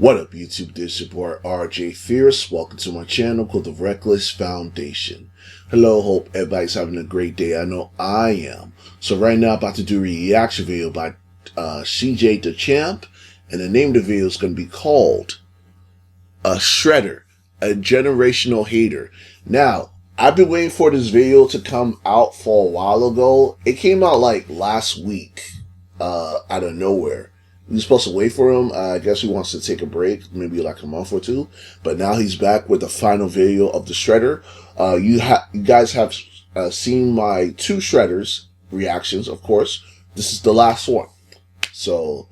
What up, YouTube? This is your boy RJ Fierce. Welcome to my channel called The Reckless Foundation. Hello, hope everybody's having a great day. I know I am. So right now, I'm about to do a reaction video by CJ the Champ, and the name of the video is going to be called A Shredder, a Generational Hater. Now, I've been waiting for this video to come out for a while ago. It came out like last week, out of nowhere. We were supposed to wait for him. I guess he wants to take a break, maybe like a month or two. But now he's back with the final video of the Shredder. You guys have seen my two Shredders reactions, of course. This is the last one. So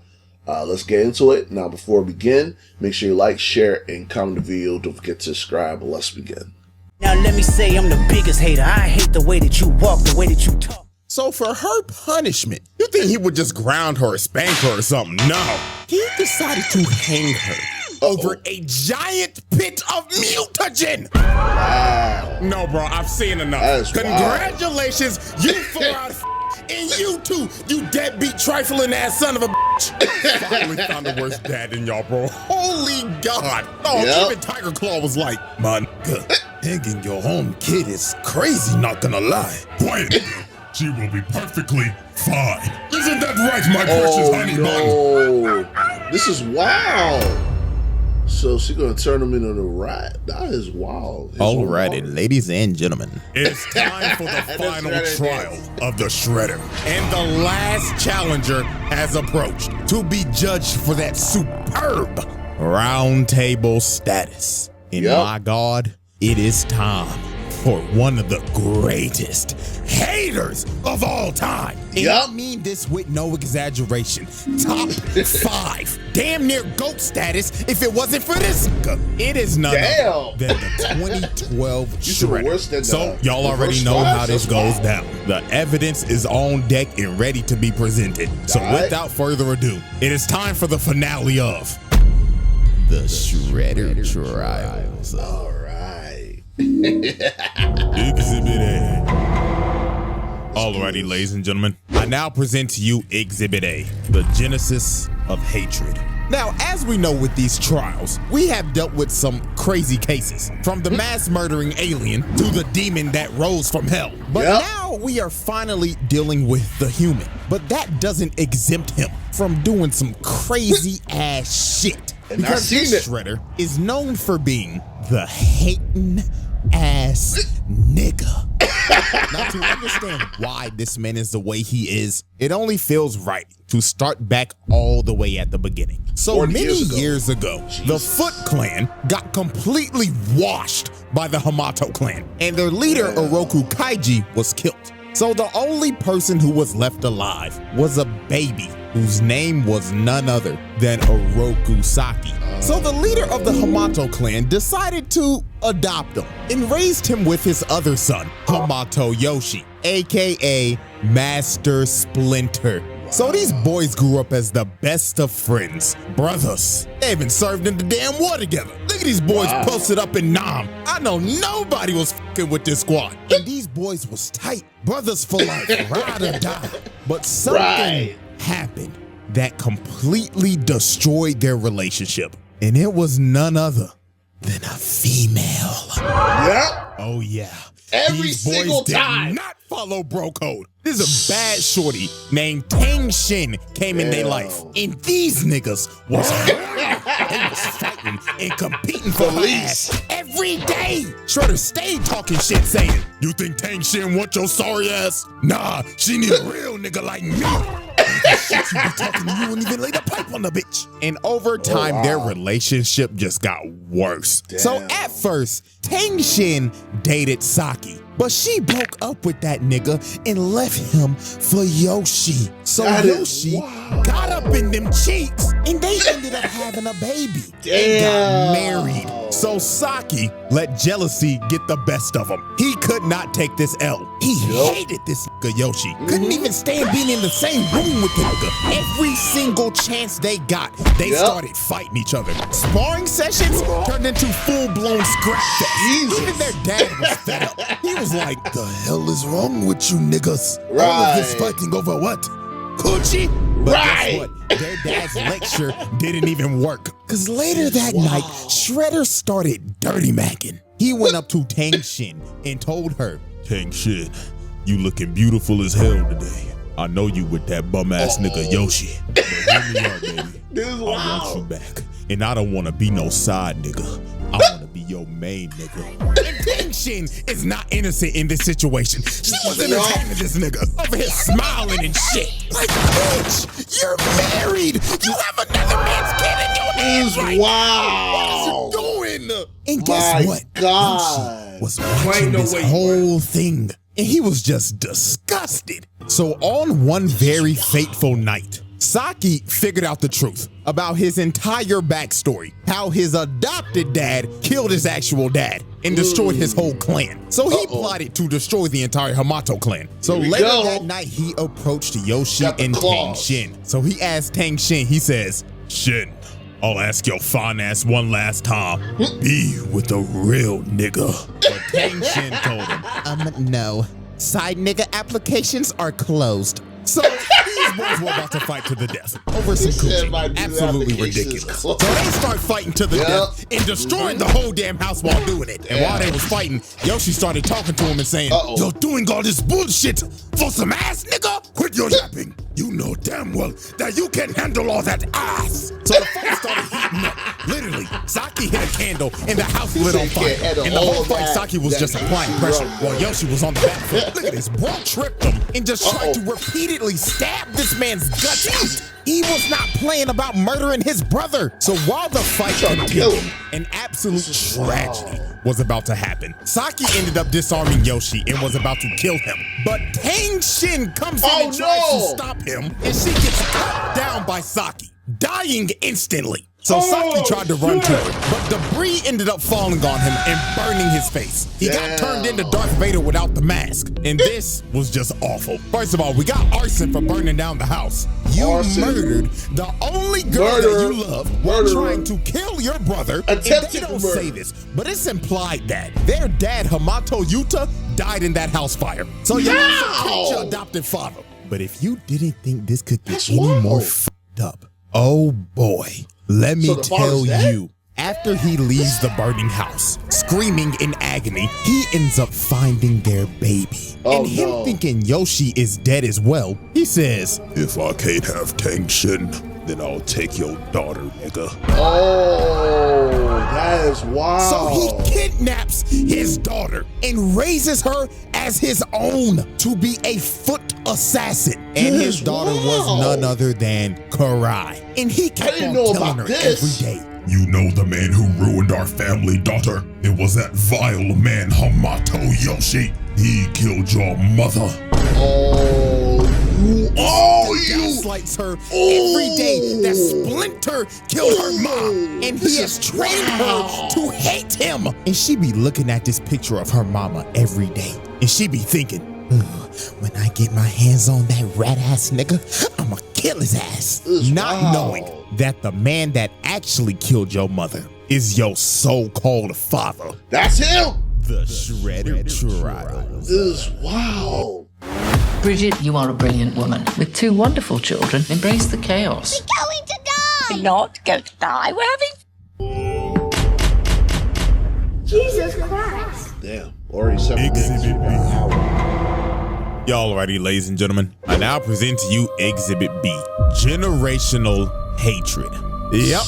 let's get into it. Now, before we begin, make sure you like, share, and comment the video. Don't forget to subscribe. Let's begin. Now let me say I'm the biggest hater. I hate the way that you walk, the way that you talk. So for her punishment, you think he would just ground her or spank her or something? No. He decided to hang her over a giant pit of mutagen. Wow. No, bro, I've seen enough. Congratulations, wild. You 4 out of and you too, you deadbeat trifling ass son of a bitch. Finally found the worst dad in y'all, bro. Holy God. Oh, even Tiger Claw was like, man, hanging your own kid is crazy, not gonna lie. Quiet. She will be perfectly fine. Isn't that right, my precious honey bun? This is wild. So she's gonna turn him into a rat. That is wild. Alrighty, ladies and gentlemen, it's time for the final trial of the Shredder. And the last challenger has approached to be judged for that superb round table status. And my God, it is time for one of the greatest haters of all time. And I mean this with no exaggeration. Top 5. Damn near GOAT status if it wasn't for this. It is none other than the 2012 Shredder. So y'all already know how this goes down. The evidence is on deck and ready to be presented. So without further ado, it is time for the finale of the Shredder trials. Exhibit A. Alrighty, ladies and gentlemen, I now present to you Exhibit A, the genesis of hatred. Now, as we know with these trials, we have dealt with some crazy cases, from the mass murdering alien to the demon that rose from hell. But now we are finally dealing with the human. But that doesn't exempt him from doing some crazy ass shit. Because this Shredder is known for being the hating ass nigga. Now, to understand why this man is the way he is, it only feels right to start back all the way at the beginning. So many years ago, the Foot Clan got completely washed by the Hamato clan, and their leader, Oroku Kaiji, was killed. So the only person who was left alive was a baby whose name was none other than Oroku Saki. So the leader of the Hamato clan decided to adopt him and raised him with his other son, Hamato Yoshi, aka Master Splinter. So these boys grew up as the best of friends, brothers. They even served in the damn war together. Look at these boys posted up in Nam. I know nobody was fucking with this squad. And these boys was tight, brothers for life, ride or die. But something happened that completely destroyed their relationship. And it was none other than a female. Oh yeah. These boys did not follow bro code. This is a bad shorty named Tang Shin came in their life. And these niggas was they was fighting and competing for her ass every day. Shredder stayed talking shit saying, you think Tang Shin want your sorry ass? Nah, she need a real nigga like me. Shit, you be talking to you and even lay the pipe on the bitch. And over time, their relationship just got worse. So at first, Tang Shin dated Saki, but she broke up with that nigga and left him for Yoshi. So Yoshi got up in them cheeks and they ended up having a baby and got married. So Saki let jealousy get the best of him. He could not take this L. He hated this nigga Yoshi. Couldn't even stand being in the same room with the nigga. Every single chance they got, they started fighting each other. Sparring sessions turned into full-blown scrap fest. Even their dad was fed up. He was like, the hell is wrong with you niggas? All of this fighting over what? Coochie? But guess what? Their dad's lecture didn't even work. Because later that night, Shredder started dirty macking. He went up to Tang Shin and told her, Tang Shin, you looking beautiful as hell today. I know you with that bum-ass nigga Yoshi. But here we are, baby. I want you back. And I don't want to be no side nigga. I want to be your main nigga. And Tang Shin is not innocent in this situation. She was entertaining this nigga over here smiling and shit. Like, bitch, you're married. You have another man's kid in your hands right now. What are you doing? And guess what? Yoshi was watching this whole thing. And he was just disgusted. So on one very fateful night, Saki figured out the truth about his entire backstory, how his adopted dad killed his actual dad and destroyed his whole clan. So he plotted to destroy the entire Hamato clan. So later that night, he approached Yoshi and Tang Shin. So he asked Tang Shin, he says, Shin, I'll ask your fine ass one last time, be with a real nigga. But Tang Shin told him, no, side nigga applications are closed. So these boys were about to fight to the death over some coochie. Absolutely ridiculous. So they start fighting to the death and destroying the whole damn house while doing it. And while they was fighting, Yoshi started talking to him and saying, you're doing all this bullshit for some ass, nigga? Quit your yapping. You know damn well that you can handle all that ass. So the fight started heating up. Literally, Saki hit a candle and the house lit on fire. And the whole fight, Saki was just applying pressure while Yoshi was on the back foot. Look at this, bro tripped him and just tried to repeatedly stab this man's guts out. He was not playing about murdering his brother. So while the fight continued, an absolute tragedy was about to happen. Saki ended up disarming Yoshi and was about to kill him. But Tang Shin comes in and tries to stop him, and she gets cut down by Saki, dying instantly. So Saki tried to run to her, but debris ended up falling on him and burning his face. He got turned into Darth Vader without the mask. And this was just awful. First of all, we got arson for burning down the house. You murdered the only girl that you love while trying to kill your brother. And they don't say this, but it's implied that their dad, Hamato Yuta, died in that house fire. So you killed your adopted father. But if you didn't think this could get any more fucked up, oh boy. Let me tell you, after he leaves the burning house, screaming in agony, he ends up finding their baby. And him thinking Yoshi is dead as well, he says, if I can't have Tang Shin, then I'll take your daughter, nigga. Oh, that is wild. So he kidnaps his daughter and raises her as his own to be a foot assassin. And his daughter was none other than Karai. And he kept on telling her every day, you know the man who ruined our family, daughter? It was that vile man, Hamato Yoshi. He killed your mother. He gaslights her every day that Splinter killed her mom. And he has trained her to hate him. And she be looking at this picture of her mama every day. And she be thinking, when I get my hands on that rat ass nigga, I'ma kill his ass. Not knowing that the man that actually killed your mother is your so-called father. That's him. The Shredder Trials. This is wild. Bridget, you are a brilliant woman with two wonderful children. Embrace the chaos. We're going to die. We're not going to die. We're having... Jesus Christ. Damn. Already 7 Exhibit B. Y'all alrighty, ladies and gentlemen. I now present to you Exhibit B. Generational hatred. Yep.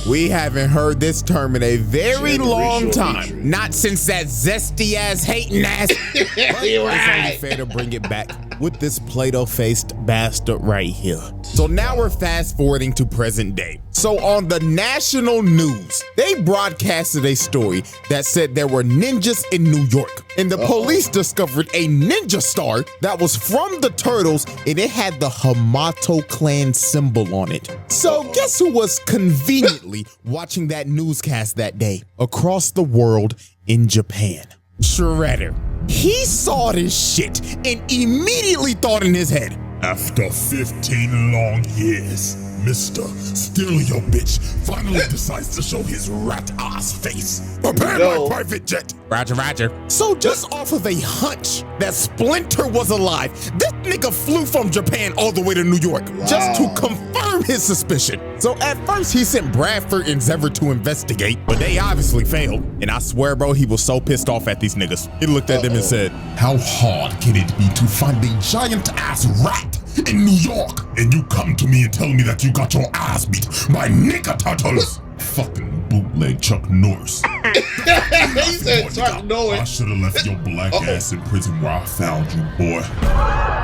We haven't heard this term in a very long time. Not since that zesty ass hating ass. But it's only fair to bring it back with this Play-Doh-faced bastard right here. So now we're fast forwarding to present day. So on the national news, they broadcasted a story that said there were ninjas in New York. And the police discovered a ninja star that was from the Turtles, and it had the Hamato clan symbol on it. So guess who was conveniently watching that newscast that day across the world in Japan? Shredder. He saw this shit and immediately thought in his head, after 15 long years, Mr. Steal Your Bitch finally decides to show his rat ass face. Prepare my private jet. Roger, roger. So just off of a hunch that Splinter was alive, this nigga flew from Japan all the way to New York just to confirm his suspicion. So at first he sent Bradford and Zever to investigate, but they obviously failed. And I swear, bro, he was so pissed off at these niggas. He looked at them and said, how hard can it be to find a giant ass rat in New York? And you come to me and tell me that you got your ass beat by nigga turtles. Fucking bootleg Chuck Norris. He said Chuck Norris. I should have left your black ass in prison where I found you, boy.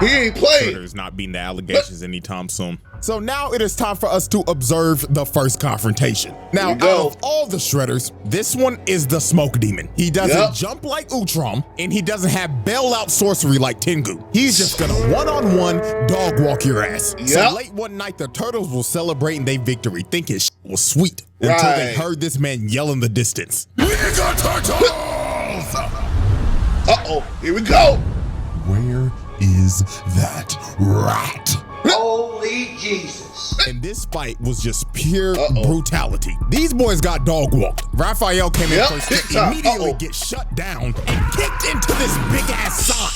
He ain't playing. Shredder's not beating the allegations anytime soon. So now it is time for us to observe the first confrontation. Now, out of all the Shredders, this one is the smoke demon. He doesn't jump like Utrom, and he doesn't have bailout sorcery like Tengu. He's just gonna one-on-one dog walk your ass. So late one night, the turtles will celebrate their victory, thinking shit was sweet, until they heard this man yell in the distance. Nigga turtles! Uh-oh, here we go. Where is that rat? Holy Jesus. And this fight was just pure brutality. These boys got dog walked. Raphael came in first to immediately get shut down and kicked into this big ass sock.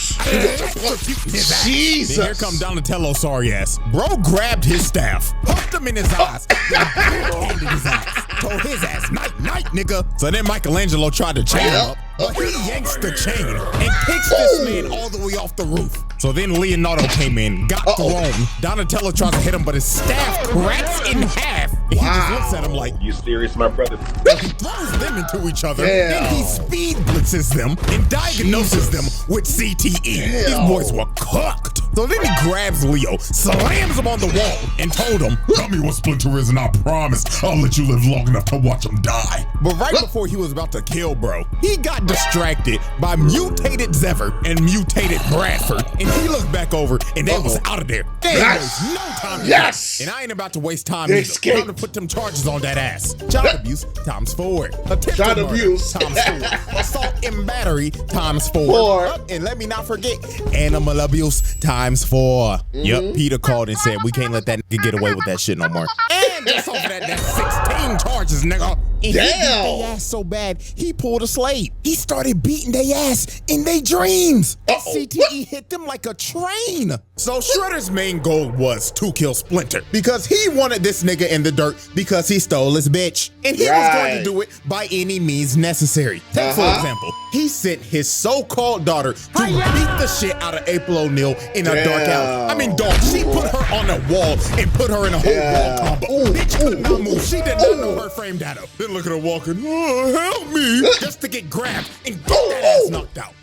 Jesus. Then here come Donatello, sorry ass. Bro grabbed his staff, pumped him in his eyes, then handed his ass. Told his ass, night, night, nigga. So then Michelangelo tried to chain him up, but he yanks the chain and kicks this man all the way off the roof. So then Leonardo came in, got thrown. Donatello tries to hit him, but his staff cracks in half. And he just looks at him like, you serious, my brother? He throws them into each other, and he speed blitzes them and diagnoses them with CTE. These boys were cooked. So then he grabs Leo, slams him on the wall, and told him, tell me what Splinter is and I promise I'll let you live long enough to watch him die. But right before he was about to kill bro, he got distracted by mutated Zever and mutated Bradford, and he looked back over and they was out of there. They ain't waste no time. And I ain't about to waste time either. Time to put them charges on that ass. Child abuse times 4. Attempted abuse times 4. Assault and battery times 4. And let me not forget, animal abuse times 4. Yep, Peter called and said we can't let that nigga get away with that shit no more. And just over that's 16 charges, nigga. And he beat their ass so bad, he pulled a slave. He started beating their ass in their dreams. CTE hit them like a train. So Shredder's main goal was to kill Splinter because he wanted this nigga in the dirt because he stole his bitch. And he was going to do it by any means necessary. Take for example, he sent his so-called daughter to beat the shit out of April O'Neil in a dark alley. I mean, dog, she put her on a wall and put her in a whole wall combo. Bitch could not move. She did not know her frame data. Then look at her walking, help me, just to get grabbed and get that ass knocked out.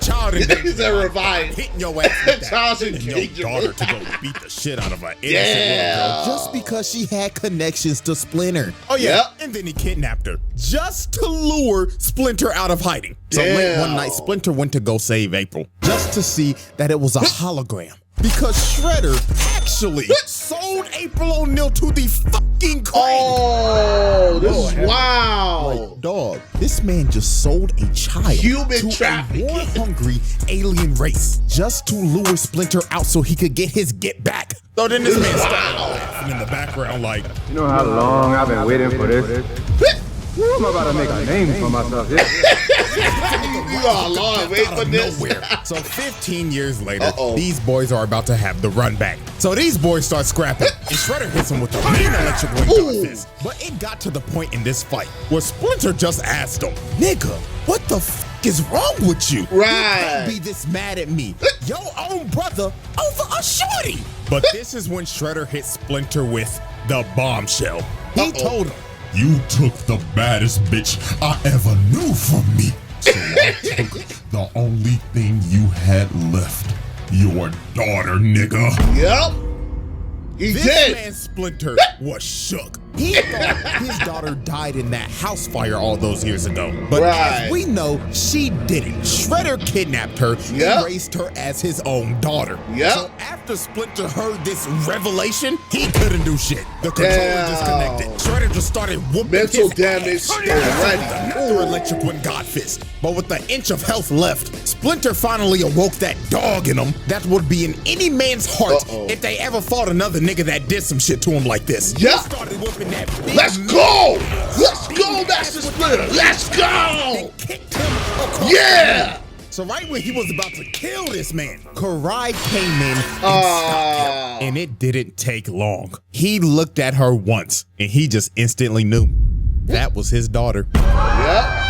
Child and revived, hitting your ass with that. Child and your daughter to go beat the shit out of her innocent little girl just because she had connections to Splinter. Oh yeah, and then he kidnapped her just to lure Splinter out of hiding. So late one night, Splinter went to go save April just to see that it was a hologram. Because Shredder actually sold April O'Neil to the fucking crane. Oh, this is wow. Like, dog, this man just sold a child Human to trafficking. a war-hungry alien race just to lure Splinter out so he could get his get back. So then this man started laughing in the background like, you know how long I've been waiting for this? I'm about to make a name for myself. You got a long wait for this. So 15 years later, these boys are about to have the run back. So these boys start scrapping, and Shredder hits him with a mean electric wing fist. But it got to the point in this fight where Splinter just asked him, nigga, what the f is wrong with you? You can't be this mad at me, your own brother, over a shorty. But this is when Shredder hit Splinter with the bombshell. He told him, you took the baddest bitch I ever knew from me. So I took the only thing you had left. Your daughter, nigga. Yep. He this did. Man Splinter was shook. He thought his daughter daughter died in that house fire all those years ago. But Right. as we know, she didn't. Shredder kidnapped her Yep. and raised her as his own daughter. Yep. So after Splinter heard this revelation, he couldn't do shit. The controller Damn. disconnected. Shredder just started whooping Mental his damage ass. already. Another electric one God fist. But with the inch of health left, Splinter finally awoke that dog in him that would be in any man's heart if they ever fought another nigga that did some shit to him like this. Yep. He started whooping that big Let's go! Let's go, Master Splinter! Let's go! kicked him across Yeah! So right when he was about to kill this man, Karai came in and stopped him. And it didn't take long. He looked at her once and he just instantly knew that was his daughter. Yep.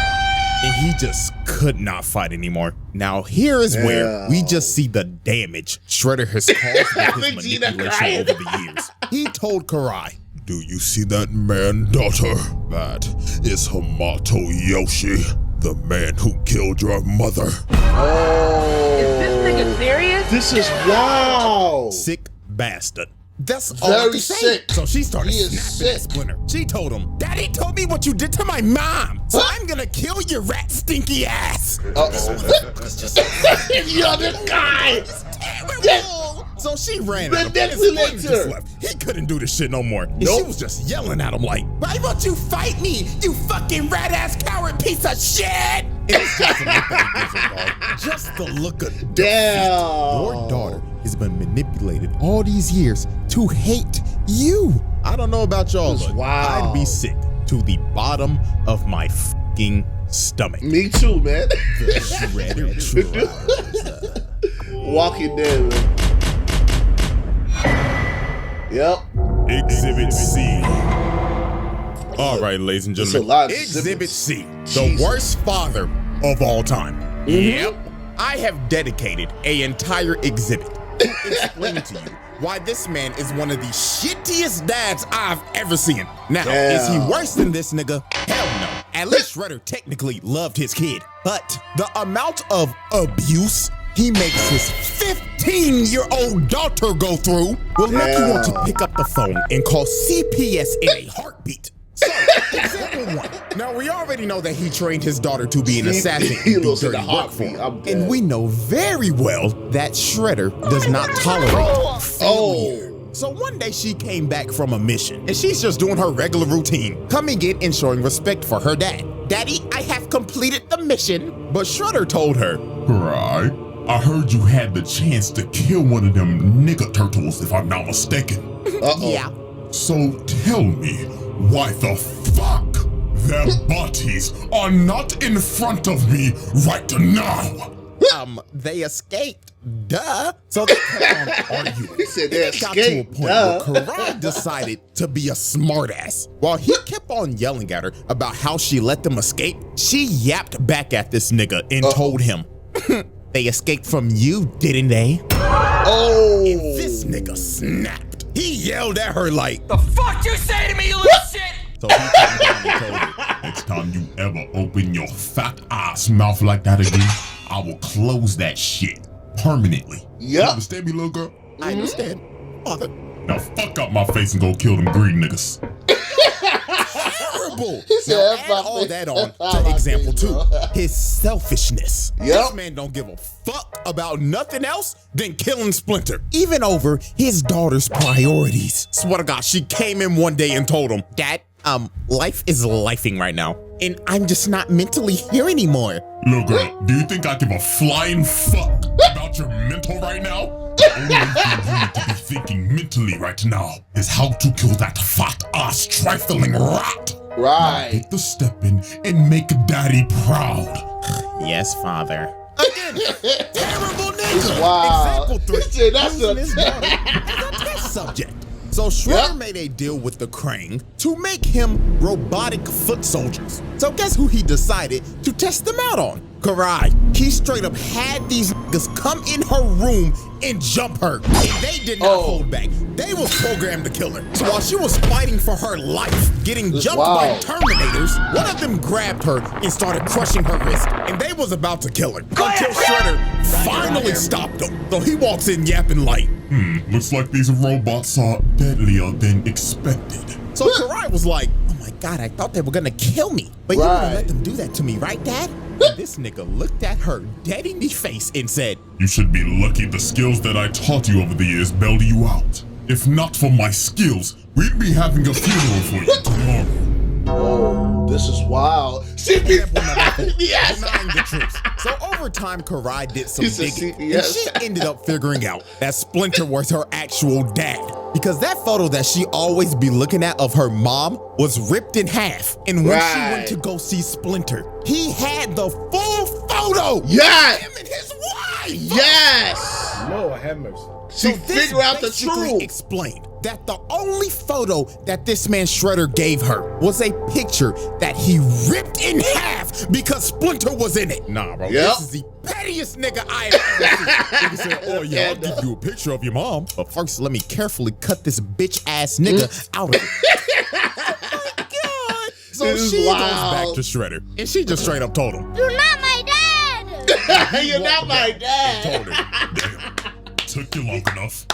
And he just could not fight anymore. Now here is where we just see the damage Shredder has caused with his Vegeta manipulation crying. over the years. He told Karai, "Do you see that man, daughter? That is Hamato Yoshi, the man who killed your mother." Oh. Is this nigga serious? This is wow. Sick bastard. That's all I Very can say. sick. So she started He is snapping at sick. Splinter. She told him, "Daddy told me what you did to my mom, so I'm gonna kill your rat stinky ass." Yo, this guy. Terrible. So she ran at him. and Splinter just left. He couldn't do this shit no more. And she was just yelling at him like, "Why won't you fight me, you fucking rat ass coward piece of shit?" And it's just the look that he gives her, dog. Just the look of Damn. Your daughter has been manipulated all these years to hate you. I don't know about y'all, but wow. I'd be sick to the bottom of my fucking stomach. Me too, man. The Shredder Trials. Walking Dead, man. Yep. Exhibit C. All right, ladies and There's gentlemen. a lot of Exhibit C, the Jesus. worst father of all time. Yep. I have dedicated an entire exhibit to explain to you why this man is one of the shittiest dads I've ever seen. Now, is he worse than this nigga? Hell no. At least Shredder technically loved his kid. But the amount of abuse he makes his 15-year-old daughter go through will make you want to pick up the phone and call CPS in a heartbeat. So, example one. Now, we already know that he trained his daughter to be an assassin He and do looks in dirty the work for heartbeat. him. I'm dead. And we know very well that Shredder does not tolerate failure. So one day she came back from a mission, and she's just doing her regular routine, coming in and showing respect for her dad. "Daddy, I have completed the mission." But Shredder told her, Right. I heard you had the chance to kill one of them nigga turtles, if I'm not mistaken. "Yeah." So tell me, why the fuck their bodies are not in front of me right now? They escaped. Duh. So they kept on arguing. He said they It got to a escaped. point where Karai decided to be a smartass. While he kept on yelling at her about how she let them escape, she yapped back at this nigga and told him, "They escaped from you, didn't they?" Oh. And this nigga snapped. He yelled at her like, The fuck you say to me, you little shit? so he came down and told her, Next time you ever open your fat ass mouth like that again, I will close that shit permanently. You Yep. understand me, little girl? "I understand, father." Now fuck up my face and go kill them green niggas. Terrible. He said, Now "F add my all face. that on F my to example face, two, bro." his selfishness. Yep. This man don't give a fuck about nothing else than killing Splinter, even over his daughter's priorities. Swear to God, she came in one day and told him, "Dad, life is lifing right now, and I'm just not mentally here anymore." Little girl, do you think I give a flying fuck about your mental right now? The only thing you need to be thinking mentally right now is how to kill that fat ass trifling rat. Right. Get the step in and make daddy proud. Yes, father. Again, terrible nigga. It's wild. Example three, He said that's using a- his daughter as a test subject. So Shredder Yep. made a deal with the Krang to make him robotic foot soldiers. So guess who he decided to test them out on? Karai. He straight up had these niggas come in her room and jump her. And they did not hold back. They was programmed to kill her. So while she was fighting for her life, getting jumped by wild. Terminators, one of them grabbed her and started crushing her wrist. And they was about to kill her. Until Shredder finally stopped them. So he walks in yapping like, Looks like these robots are deadlier than expected. So Karai was like, "Oh my God, I thought they were gonna kill me. But you wouldn't let them do that to me, right, Dad? And this nigga looked at her dead in the face and said, You should be lucky the skills that I taught you over the years bailed you out. If not for my skills, we'd be having a funeral for you tomorrow. Oh, this is wild. Yes. Denying the truth. So over time, Karai did some He said digging, and she ended up figuring out that Splinter was her actual dad. Because that photo that she always be looking at of her mom was ripped in half. And when she went to go see Splinter, he had the full photo. Yes. Him and his wife. Yes. Lord have mercy. She figured out the truth. Explained that the only photo that this man Shredder gave her was a picture that he ripped in half because Splinter was in it. Nah, bro, this is the pettiest nigga I have ever seen. Nigga said, oh yeah, I'll give you a picture of your mom, but first let me carefully cut this bitch ass nigga out of it. Oh my God. So she goes back to Shredder, and she just straight up told him, You're not my dad! You're not my dad. Told her. Damn. Took you long enough.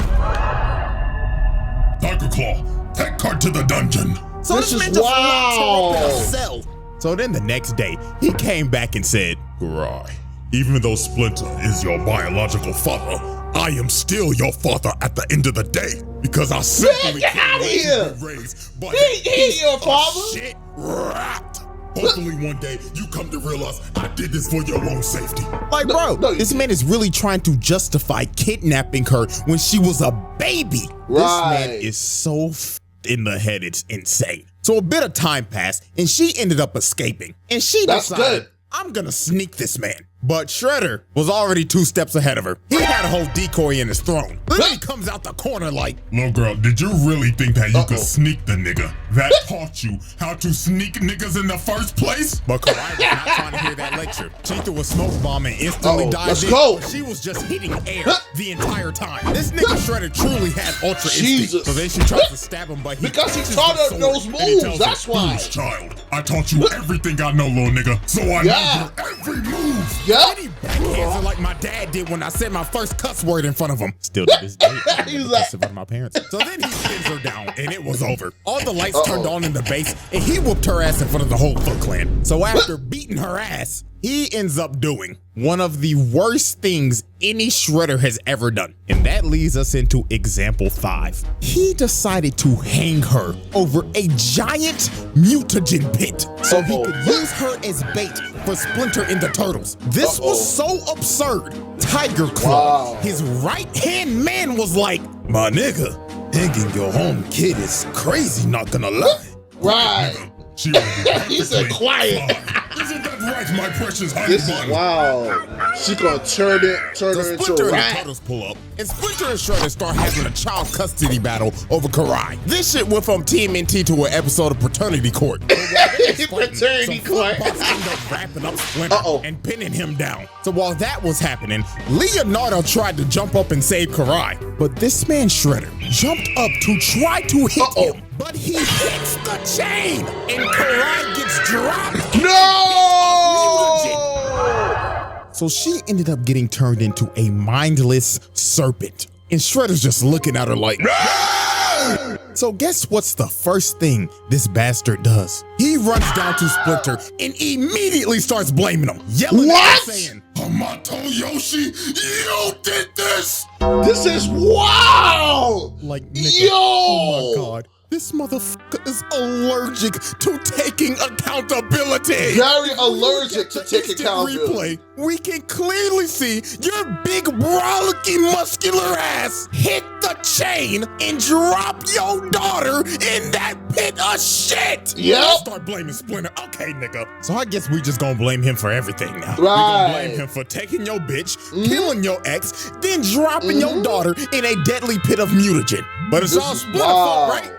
Tiger Claw, take her to the dungeon. So this man just locked her up in a cell. So then the next day, he came back and said, Karai, even though Splinter is your biological father, I am still your father at the end of the day because I simply get out of here. Raised by He ain't your father. Shit rat. Hopefully one day you come to realize I did this for your own safety. like, bro, this man is really trying to justify kidnapping her when she was a baby. This man is so in the head, it's insane. So a bit of time passed, and she ended up escaping. And she decided, I'm gonna sneak this man. But Shredder was already 2 steps ahead of her. He had a whole decoy in his throne. Then he comes out the corner like, little girl, did you really think that you could sneak the nigga? That taught you how to sneak niggas in the first place? But Karai was not trying to hear that lecture. She threw a smoke bomb and instantly died. Let's go. She was just hitting air the entire time. This nigga Shredder truly had ultra instinct. So then she tries to stab him, but because he taught her those moves. That's why. Child, I taught you everything I know, little nigga. So I know your every move. Then he backhands her like my dad did when I said my first cuss word in front of him. Still to this day, He's like, in front of my parents. So then he pins her down, and it was over. All the lights turned on in the base, and he whooped her ass in front of the whole Foot Clan. So after beating her ass, he ends up doing one of the worst things any Shredder has ever done. And that leads us into example 5. He decided to hang her over a giant mutagen pit so he could use her as bait for Splinter and the Turtles. This was so absurd. Tiger Claw, his right-hand man, was like, my nigga, hanging your own kid is crazy, not gonna lie. Right. He said quiet. Isn't that right, my precious honey This bun? is wild. She gonna turn her into Splinter a and the rat. Turtles pull up, and Splinter and Shredder start having a child custody battle over Karai. This shit went from TMNT to an episode of Paternity Court. Paternity court. End up wrapping up Splinter and pinning him down. So while that was happening, Leonardo tried to jump up and save Karai, but this man Shredder jumped up to try to hit him, but he hits the chain, and Karai gets dropped. No! So she ended up getting turned into a mindless serpent. And Shredder's just looking at her like, no! So guess what's the first thing this bastard does? He runs down to Splinter and immediately starts blaming him, yelling at him, saying, Hamato Yoshi, you did this! This is wild! Like, nigga, yo! Oh my God. This motherfucker is allergic to taking accountability. Very allergic to taking Instant accountability. replay, we can clearly see your big, rollicking, muscular ass hit the chain and drop your daughter in that pit of shit. Yep. Start blaming Splinter. Okay, nigga. So I guess we just gonna blame him for everything now. We Right. gonna blame him for taking your bitch, killing your ex, then dropping your daughter in a deadly pit of mutagen. But it's all Splinter's fault, right?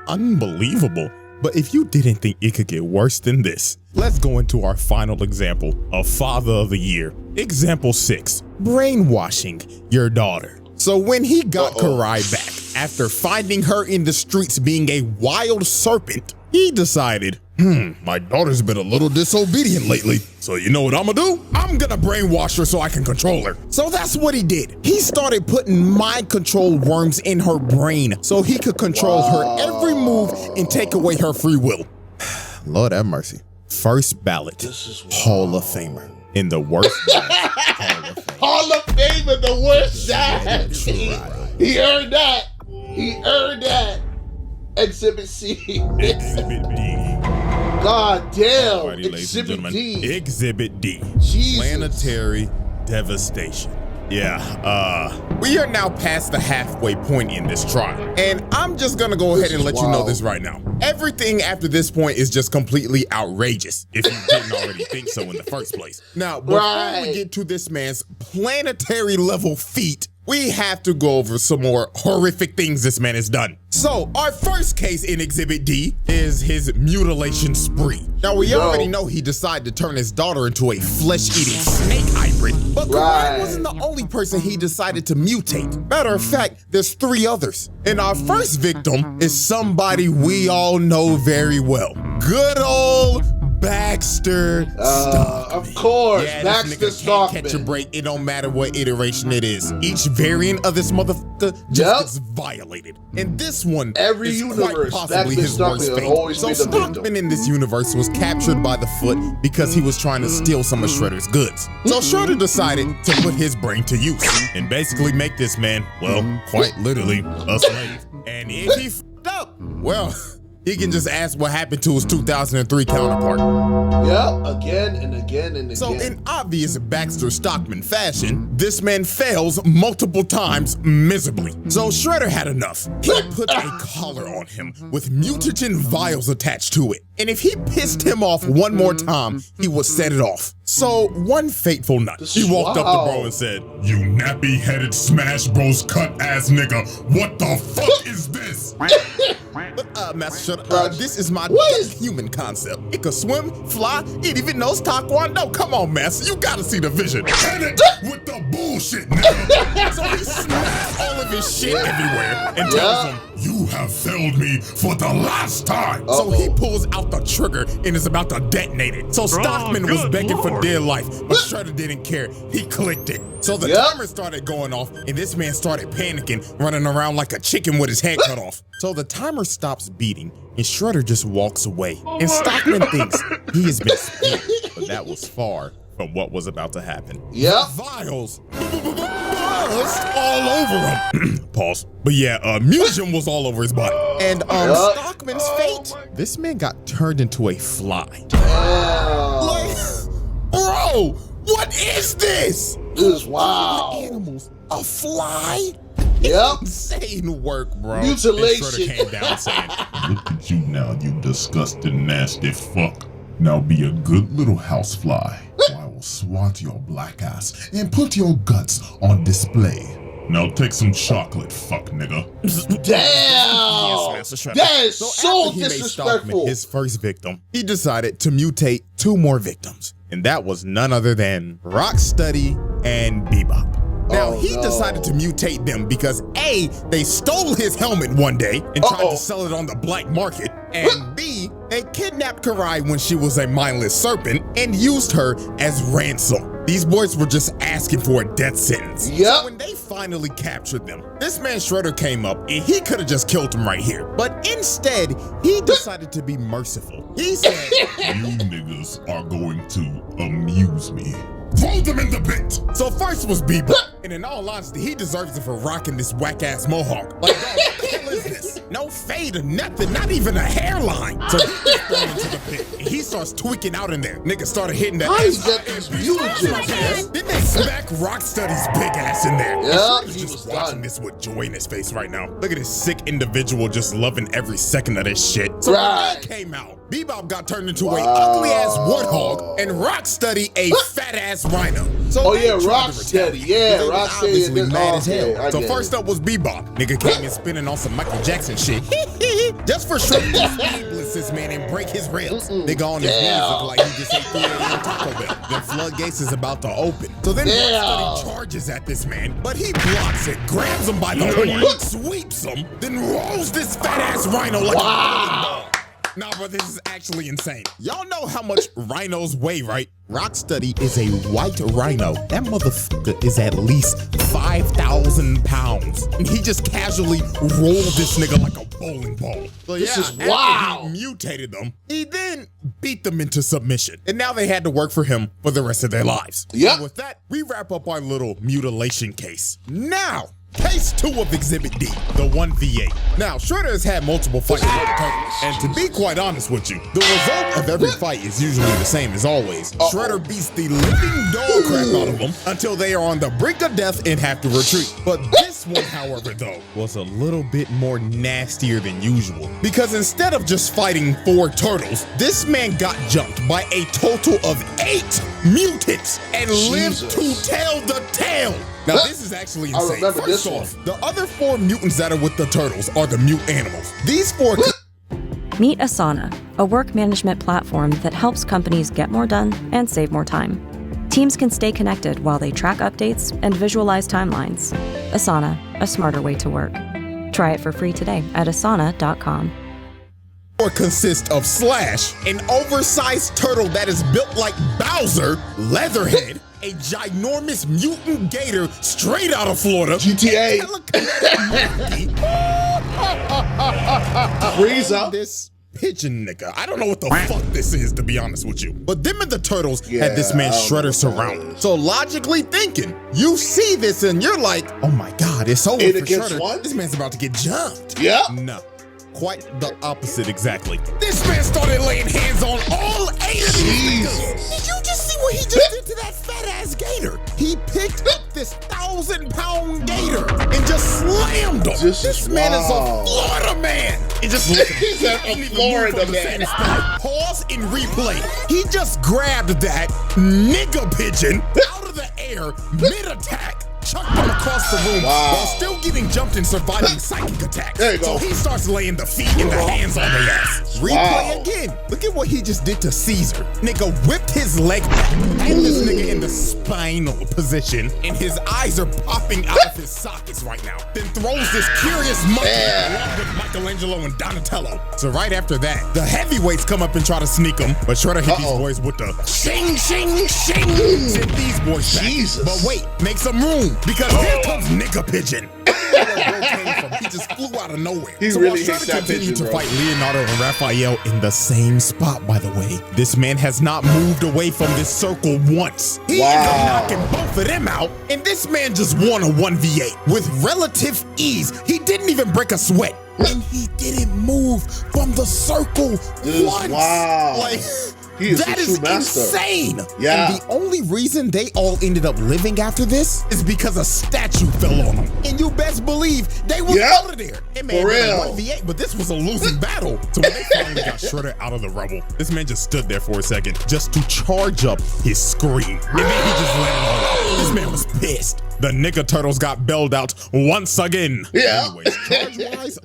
Unbelievable. But if you didn't think it could get worse than this, let's go into our final example of Father of the Year. Example 6, brainwashing your daughter. So when he got Karai back, after finding her in the streets being a wild serpent, he decided, my daughter's been a little disobedient lately. So you know what I'm gonna do? I'm gonna brainwash her so I can control her. So that's what he did. He started putting mind control worms in her brain so he could control her every move and take away her free will. Lord have mercy. First ballot Hall of Famer in the worst Hall of Fame. Hall of Famer, the worst dad. He earned that. He earned that. Exhibit C. Exhibit D. God damn. Alrighty, Exhibit D. Exhibit D. Jesus. Planetary devastation. Yeah, we are now past the halfway point in this trial. And I'm just gonna go ahead and let you know this right now. Everything after this point is just completely outrageous, if you didn't already think so in the first place. Now, before we get to this man's planetary level feat, we have to go over some more horrific things this man has done. So, our first case in Exhibit D is his mutilation spree. Now, we already know he decided to turn his daughter into a flesh-eating snake hybrid, but Karai wasn't the only person he decided to mutate. Matter of fact, there's 3 others. And our first victim is somebody we all know very well. Good old Baxter Stockman. Of course, yeah, Baxter this nigga Stockman. can't catch a break. It don't matter what iteration it is. Each variant of this motherfucker just gets violated. And this one Every is universe, quite possibly Baxter his worst Stockman fate. will always So be the victim. Stockman in this universe was captured by the Foot because he was trying to steal some of Shredder's goods. So Shredder decided to put his brain to use and basically make this man, well, quite literally, a slave. And if he f***ed up, well, he can just ask what happened to his 2003 counterpart. Yeah, again and again and again. So in obvious Baxter Stockman fashion, this man fails multiple times miserably. So Shredder had enough. He put a collar on him with mutagen vials attached to it. And if he pissed him off one more time, he would set it off. So one fateful night, he walked up to bro and said, "You nappy-headed Smash Bros cut-ass nigga, what the fuck is this?" Master Shredder, this is my human concept. It can swim, fly, it even knows Taekwondo. Come on, Master, you gotta see the vision. Hit it with the bullshit, nigga. So he smashed all of his shit everywhere and tells him, "You have failed me for the last time." So he pulls out the trigger and is about to detonate it. So Stockman was begging for dear life, but Shredder didn't care. He clicked it. So the timer started going off and this man started panicking, running around like a chicken with his head cut off. So the timer stops beating and Shredder just walks away. And Stockman thinks he has been spared, but that was far from what was about to happen. Vials all over him. Pause. But yeah, mutagen was all over his body. And Stockman's fate, this man got turned into a fly. Like, bro, what is this? This is wild. Animals, a fly? Yep. Insane work, bro. Mutilation. And Shredder came down saying, "Look at you now, you disgusting, nasty fuck. Now be a good little housefly, or I will swat your black ass and put your guts on display. Now take some chocolate, fuck nigga." Damn! Master Shredder. That is So so after he made disrespectful. Stockman his first victim, he decided to mutate 2 more victims. And that was none other than Rocksteady and Bebop. Now, he decided to mutate them because A, they stole his helmet one day and tried to sell it on the black market, and B, they kidnapped Karai when she was a mindless serpent and used her as ransom. These boys were just asking for a death sentence. So when they finally captured them, this man Shredder came up and he could have just killed them right here. But instead, he decided to be merciful. He said, "You niggas are going to amuse me. Throw them in the pit." So first was Bebop, and in all honesty, he deserves it for rocking this whack-ass mohawk. Like, dog, what the hell is this? No fade or nothing, not even a hairline. So he gets thrown into the pit, and he starts tweaking out in there. Niggas started hitting that ass. Then they smack Rocksteady's big ass in there. Yeah, He's he just was watching done. this with joy in his face right now. Look at this sick individual just loving every second of this shit. So Right. when that came out, Bebop got turned into a ugly-ass warthog, and Rocksteady a fat-ass rhino. So Oh they yeah, tried to retaliate, Rocksteady. Yeah, 'cause they was Rocksteady. obviously mad as hell. Okay, I So get first up was Bebop. Nigga came in spinning on some Michael Jackson shit. Just for showing the speedless this man and break his ribs. Nigga on his knees look like he just ate 3 a.m. Taco Bell. The floodgates is about to open. So then Rocksteady charges at this man, but he blocks it, grabs him by the horn, sweeps him, then rolls this fat-ass rhino like a bowling ball. Nah, bro, this is actually insane. Y'all know how much rhinos weigh, right? Rocksteady is a white rhino. That motherfucker is at least 5,000 pounds. And he just casually rolled this nigga like a bowling ball. So This is after wow. he mutated them, he then beat them into submission. And now they had to work for him for the rest of their lives. Yep. And with that, we wrap up our little mutilation case. Now, Case 2 of Exhibit D, the 1v8. Now, Shredder has had multiple fights with the Turtles, and to be quite honest with you, the result of every fight is usually the same as always. Shredder beats the living dog crap out of them until they are on the brink of death and have to retreat. But this one, however, though, was a little bit more nastier than usual. Because instead of just fighting 4 turtles, this man got jumped by a total of 8 mutants and lived to tell the tale. Now, this is actually insane. I remember First this off, the other 4 mutants that are with the turtles are the mute animals. These 4... Meet Asana, a work management platform that helps companies get more done and save more time. Teams can stay connected while they track updates and visualize timelines. Asana, a smarter way to work. Try it for free today at asana.com. Consist of Slash, an oversized turtle that is built like Bowser, Leatherhead, a ginormous mutant gator straight out of Florida, GTA, Frieza, this pigeon nigga. I don't know what the fuck this is, to be honest with you. But them and the turtles had this man Shredder surrounded. So logically thinking, you see this and you're like, oh my God, it's over for Shredder. One? This man's about to get jumped. Yeah. No. Quite the opposite, exactly. This man started laying hands on all 8 of these niggas. Did you just see what he just did to that fat ass gator? He picked up this 1,000-pound gator and just slammed him. This man is a Florida man. And just look at him. He's a Florida man. Pause and replay. He just grabbed that nigga pigeon out of the air mid-attack, chucked him across the room while still getting jumped and surviving psychic attacks. There you go. So he starts laying the feet and the hands on their ass. Replay again. Look at what he just did to Caesar. Nigga whipped his leg back, had this nigga in the spinal position, and his eyes are popping out of his sockets right now. Then throws this curious monkey along with Michelangelo and Donatello. So right after that, the heavyweights come up and try to sneak him, but Shredder hit these boys with the shing, shing, shing. Sent these boys back. Jesus. But wait, make some room, because here comes Nigga Pigeon. He just flew out of nowhere. He so really while hates Shredder that continued pigeon, to bro. fight Leonardo and Raphael in the same spot, by the way, this man has not moved away from this circle once. He ended up knocking both of them out, and this man just won a 1v8 with relative ease. He didn't even break a sweat, and he didn't move from the circle once. Wow. Like, he is that a is true master. insane. Yeah. And the only reason they all ended up living after this is because a statue fell on them. And you best believe they were out of there. It may have been a 1v8, but this was a losing battle. So when they finally got Shredder out of the rubble, this man just stood there for a second just to charge up his scream. And then he just let it all out. This man was pissed. The nigga turtles got bailed out once again. Yeah. Anyways, charge-wise,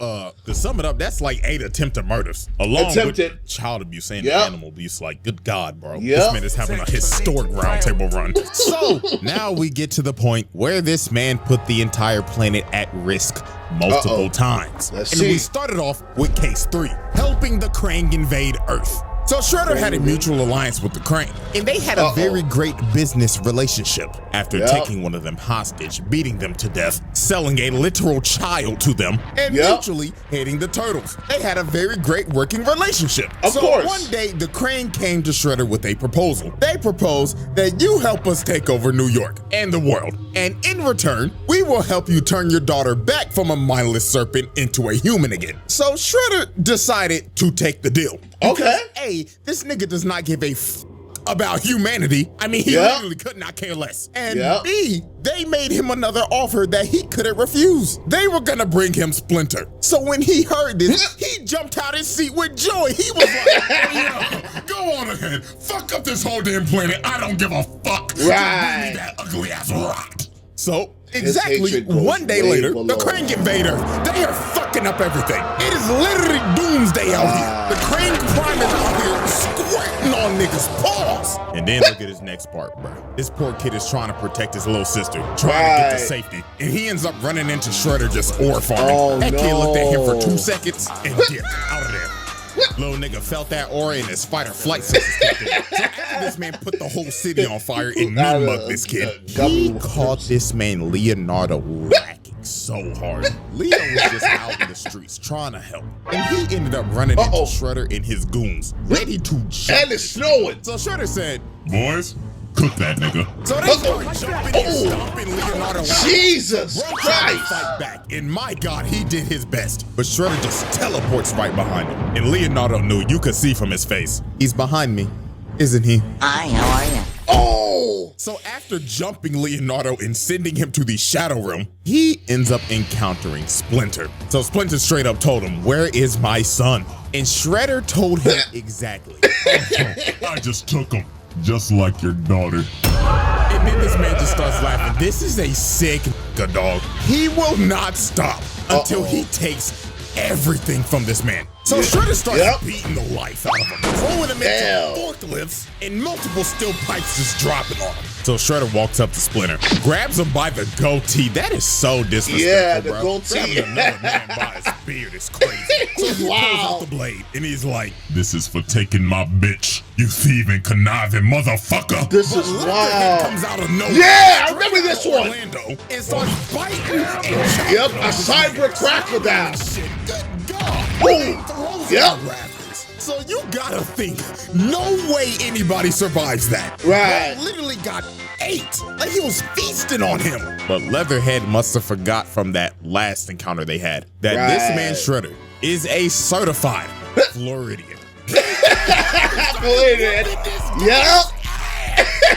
to sum it up, that's like 8 attempted murders. Along with child abuse and animal abuse. Like, good God, bro. This man is having a historic roundtable run. So, now we get to the point where this man put the entire planet at risk multiple times. We started off with case 3, helping the Krang invade Earth. So Shredder had a mutual alliance with the Krang, and they had a very great business relationship. After taking one of them hostage, beating them to death, selling a literal child to them, and mutually hating the Turtles. They had a very great working relationship. Of course. One day, the Krang came to Shredder with a proposal. They proposed that you help us take over New York and the world, and in return, we will help you turn your daughter back from a mindless serpent into a human again. So Shredder decided to take the deal. Because A, this nigga does not give a about humanity. I mean, he literally could not care less. And B, they made him another offer that he couldn't refuse. They were gonna bring him Splinter. So when he heard this, he jumped out his seat with joy. He was like, yeah, go on ahead. Fuck up this whole damn planet. I don't give a fuck. Right. Just bring me that ugly ass rock. So, exactly one day later, the Krang invade Earth. They are fucking up everything. It is literally doomsday out here. The Krang Prime is out here squirting on niggas' paws. And then look at his next part, bro. This poor kid is trying to protect his little sister, trying to get to safety. And he ends up running into Shredder just ore farming. That kid looked at him for 2 seconds and dipped out of there. Little nigga felt that aura and his fight or flight senses kicked in. So after this man put the whole city on fire and mean-mugged this kid, he caught this man Leonardo racking so hard. Leo was just out in the streets trying to help, and he ended up running into Shredder and his goons, ready to jump. And it's snowing. So Shredder said, "Boys, cook that nigga." So they started jumping and stomping Leonardo out. Jesus Bro tried to Christ. fight back, and my God, he did his best. But Shredder just teleports right behind him, and Leonardo knew, you could see from his face, he's behind me, isn't he? Hi, how are you? Oh! So after jumping Leonardo and sending him to the Shadow Realm, he ends up encountering Splinter. So Splinter straight up told him, "Where is my son?" And Shredder told him exactly. I just took him, just like your daughter. And then this man just starts laughing. This is a sick nigga, dog. He will not stop until he takes everything from this man. So Shredder starts beating the life out of him, throwing him into forklifts, and multiple steel pipes just dropping on him. So Shredder walks up to Splinter, grabs him by the goatee. That is so disrespectful, Yeah, the bro. goatee. Grabbing another man by his beard is crazy. So he pulls out the blade, and he's like, "This is for taking my bitch, you thieving, conniving motherfucker." This is wild. comes out of nowhere. Yeah, I remember this one. Orlando and starts biting and Yep, a cyber crocodile. shit. Good God. Boom. Throws Yep. out rafters. So you gotta think, no way anybody survives that. Right. Bro literally got ate. Like he was feasting on him. But Leatherhead must have forgot from that last encounter they had that this man Shredder is a certified Floridian. Floridian. Yep.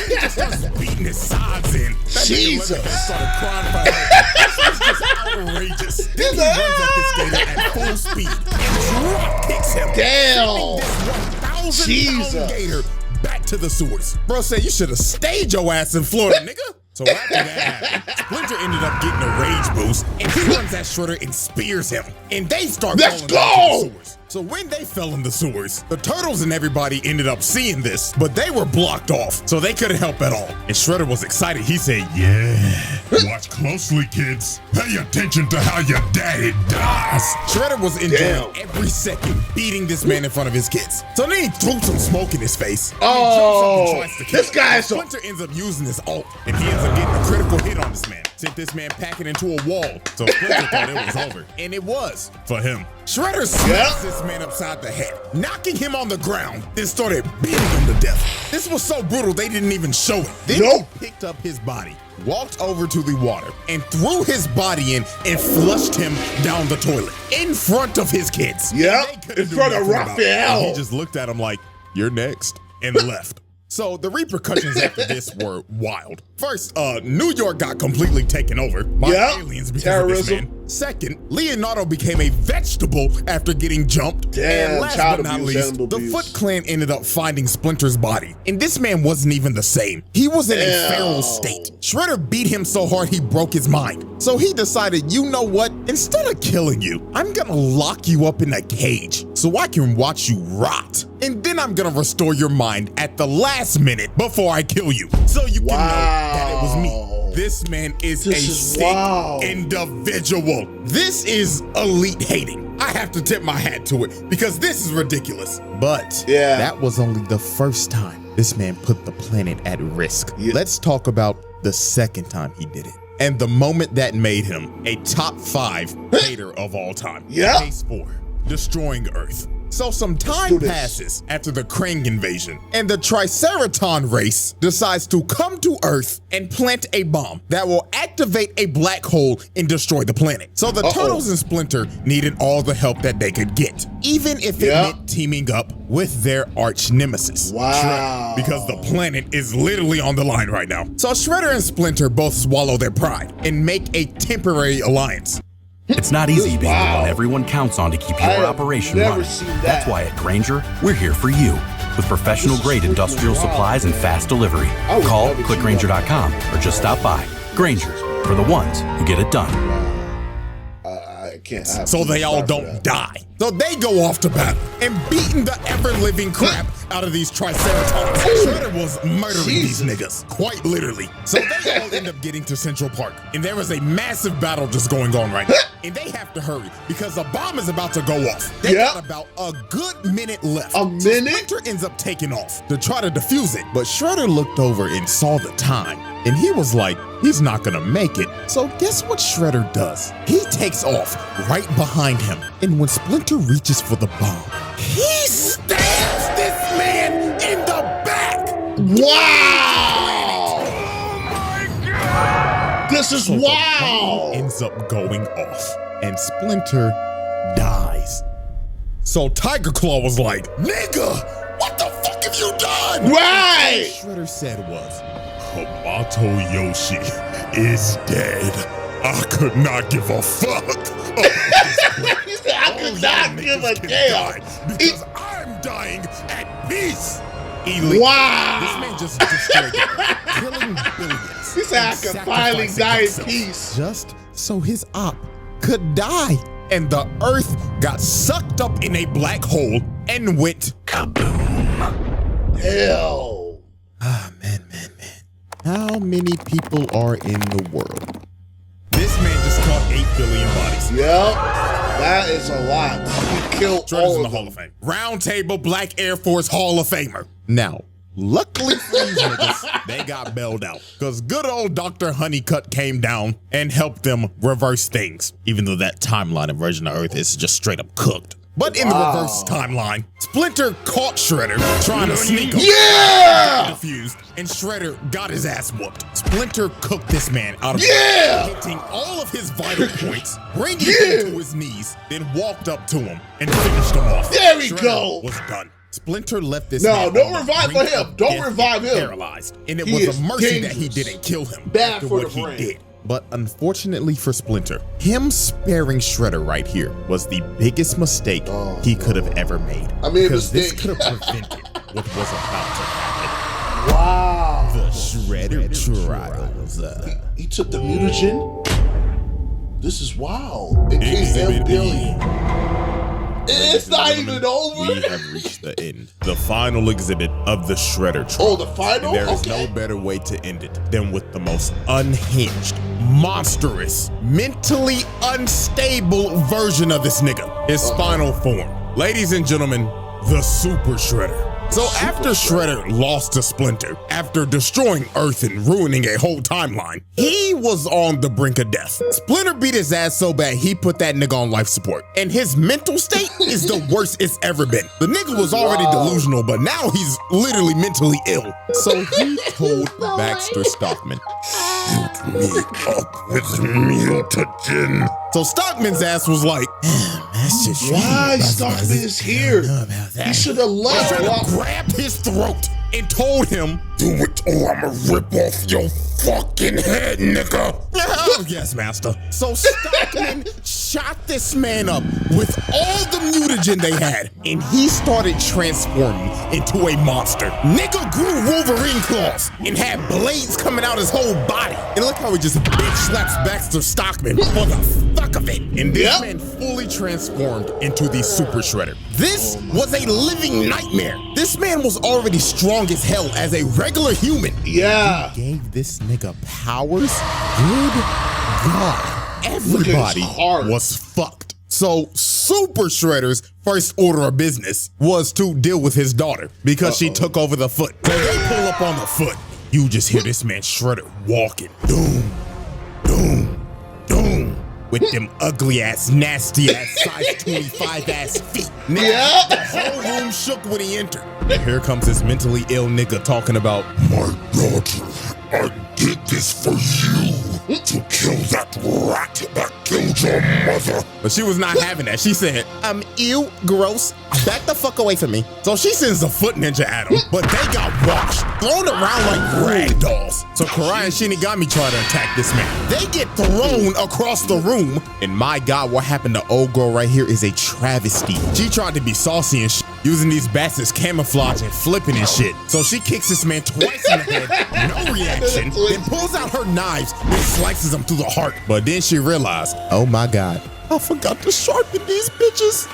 He just starts beating his sides in. That Jesus. nigga Leatherhead started crying for help. This was just outrageous. Then he runs at this gator at full speed and drop kicks him. Damn. Sending this 1,000-pound Jesus. gator back to the sewers. Bro said you should have stayed your ass in Florida, nigga. So after that happened, Splinter ended up getting a rage boost, and he runs at Shredder and spears him. And they start falling into the sewers. So when they fell in the sewers, the turtles and everybody ended up seeing this, but they were blocked off, so they couldn't help at all. And Shredder was excited. He said, "Yeah, watch closely, kids. Pay attention to how your daddy dies." Shredder was enjoying every second beating this man in front of his kids. So then he threw some smoke in his face. And he jumps up and tries to kill this him. guy is Splinter ends up using his ult, and he ends up getting a critical hit on this man. Sent this man packing into a wall. So Splinter thought it was over. And it was for him. Shredder smashed this man upside the head, knocking him on the ground, then started beating him to death. This was so brutal they didn't even show it. Then he picked up his body, walked over to the water, and threw his body in and flushed him down the toilet in front of his kids. Yep, in front of Raphael. He just looked at him like, "You're next," and left. So the repercussions after this were wild. First, New York got completely taken over by aliens because of this man. Second, Leonardo became a vegetable after getting jumped. Damn, and last child but not abuse, least, animal the abuse. Foot Clan ended up finding Splinter's body. And this man wasn't even the same. He was in a feral state. Shredder beat him so hard he broke his mind. So he decided, you know what? Instead of killing you, I'm gonna lock you up in a cage so I can watch you rot. And then I'm gonna restore your mind at the last minute before I kill you. So you can know that it was me. This man is a sick individual. This is elite hating. I have to tip my hat to it because this is ridiculous. But that was only the first time this man put the planet at risk. Let's talk about the second time he did it. And the moment that made him a top 5 hater of all time. Case 4, destroying Earth. So some time passes after the Krang invasion, and the Triceraton race decides to come to Earth and plant a bomb that will activate a black hole and destroy the planet. So the Turtles and Splinter needed all the help that they could get, even if it meant teaming up with their arch nemesis, Shredder, because the planet is literally on the line right now. So Shredder and Splinter both swallow their pride and make a temporary alliance. It's not easy being the one everyone counts on to keep your operation running. That's why at Grainger, we're here for you with professional-grade industrial supplies and fast delivery. Call, click Grainger.com, or just stop by. Grainger, for the ones who get it done. I so they all don't die. So they go off to battle and beating the ever-living crap out of these Triceratops. Shredder was murdering these niggas, quite literally. So they all end up getting to Central Park, and there is a massive battle just going on right now. And they have to hurry because a bomb is about to go off. They got about a good minute left. A minute? Splinter ends up taking off to try to defuse it, but Shredder looked over and saw the time, and he was like, he's not gonna make it. So guess what Shredder does? He takes off right behind him, and when Splinter reaches for the bomb, he stabs this man in the back. Wow! Oh my God! This is wild! The bomb ends up going off, and Splinter dies. So Tiger Claw was like, nigga, what the fuck have you done? Right! What Shredder said was, Hamato Yoshi is dead. I could not give a fuck. He said, I could not give a damn. Because I'm dying at peace. Wow. This man just destroyed it, killing billions. He said, I could finally die in peace. Just so his op could die. And the earth got sucked up in a black hole and went kaboom. Hell. Ah, man. How many people are in the world? This man just caught 8 billion bodies. Yep, that is a lot. He killed all in of the them. Hall of Fame. Round Table Black Air Force Hall of Famer. Now, luckily for these niggas, they got bailed out because good old Dr. Honeycutt came down and helped them reverse things, even though that timeline and version of Earth is just straight up cooked. But in the reverse timeline, Splinter caught Shredder trying to sneak him. Yeah! Defused, and Shredder got his ass whooped. Splinter cooked this man out of hitting all of his vital points, bringing him to his knees, then walked up to him and finished him off. There we Shredder go. Was done. Splinter left this No, man don't on the revive brink him. of Don't death revive him. Paralyzed, and it He was is a mercy that he dangerous. didn't kill him Bad after for what the he brain. did. But unfortunately for Splinter, him sparing Shredder right here was the biggest mistake he could have ever made. I mean, because this mistake. could have prevented what was about to happen. Wow. The Shredder trials. He took the mutagen. This is wild. It came Exhibit billion. It's not even over. We have reached the end. The final exhibit of the Shredder trial. Oh, the final? And there is Okay. no better way to end it than with the most unhinged, monstrous, mentally unstable version of this nigga. His final form. Ladies and gentlemen, the Super Shredder. So after Shredder lost to Splinter, after destroying Earth and ruining a whole timeline, he was on the brink of death. Splinter beat his ass so bad he put that nigga on life support. And his mental state is the worst it's ever been. The nigga was already delusional, but now he's literally mentally ill. So he told Baxter Stockman, "Shoot me up with mutagen." So Stockman's ass was like, Master Shredder, Why Stockman is here? He should have left. Grabbed his throat and told him, "Do it or I'ma rip off your fucking head, nigga." Oh, yes, master. So Stockman shot this man up with all the mutagen they had, and he started transforming into a monster. Nigga grew Wolverine claws and had blades coming out his whole body. And look how he just bitch slaps Baxter Stockman for the fuck of it. And this man fully transformed into the Super Shredder. This was a living nightmare. This man was already strong as hell as a regular human. Yeah. He gave this nigga powers. Good God. Everybody was fucked. So Super Shredder's first order of business was to deal with his daughter because she took over the foot. So they pull up on the foot. You just hear this man Shredder walking. Doom, doom, doom. With them ugly ass, nasty ass, size 25 ass feet. Nigga, the whole room shook when he entered. And here comes this mentally ill nigga talking about, "My daughter, I did this for you to kill that rat that killed your mother." But she was not having that. She said, ew, gross, back the fuck away from me. So she sends the foot ninja at him, but they got washed, thrown around like rag dolls. So Karai and Shinigami try to attack this man. They get thrown across the room, and my God, what happened to old girl right here is a travesty. She tried to be saucy and shit, using these bats as camouflage and flipping and shit. So she kicks this man twice in the head, no reaction, then pulls out her knives and slices him through the heart. But then she realized, oh my God, I forgot to sharpen these bitches.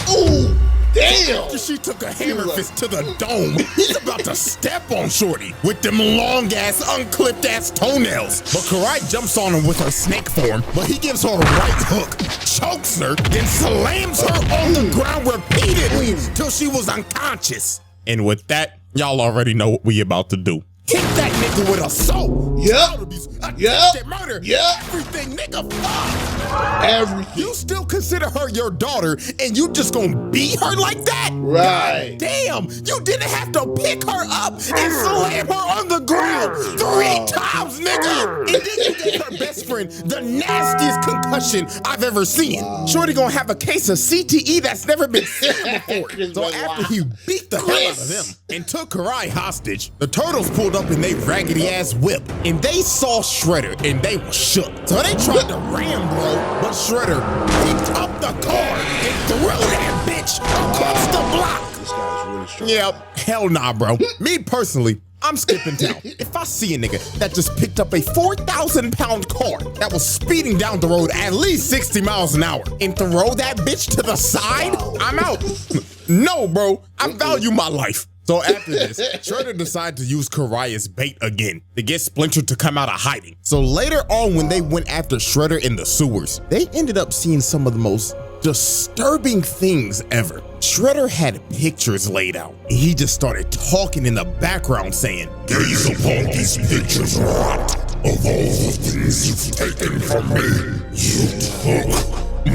Oh, damn. After she took a hammer fist to the dome, he's about to step on Shorty with them long-ass, unclipped-ass toenails. But Karai jumps on him with her snake form, but he gives her a right hook, chokes her, then slams her on the ground repeatedly till she was unconscious. And with that, y'all already know what we about to do. Hit that nigga with assault. Yep. Murder. Yep. Everything, nigga. Fuck. Everything. You still consider her your daughter, and you just gonna beat her like that? Right. God damn. You didn't have to pick her up and slam her on the ground 3 times, nigga. And then you gave her best friend the nastiest concussion I've ever seen. Shorty gonna have a case of CTE that's never been seen before. So after he beat the hell out of them and took Karai hostage, the turtles pulled up in they raggedy ass whip, and they saw Shredder and they were shook. So they tried to ram bro, but Shredder picked up the car and threw that bitch across the block. This guy's really strong. Yep, hell nah, bro. Me personally, I'm skipping town. If I see a nigga that just picked up a 4,000-pound car that was speeding down the road at least 60 miles an hour and throw that bitch to the side, I'm out. No, bro, I value my life. So after this, Shredder decided to use Karai as bait again to get Splinter to come out of hiding. So later on, when they went after Shredder in the sewers, they ended up seeing some of the most disturbing things ever. Shredder had pictures laid out, and he just started talking in the background saying, "Gaze upon these pictures, rot, of all the things you've taken from me. You took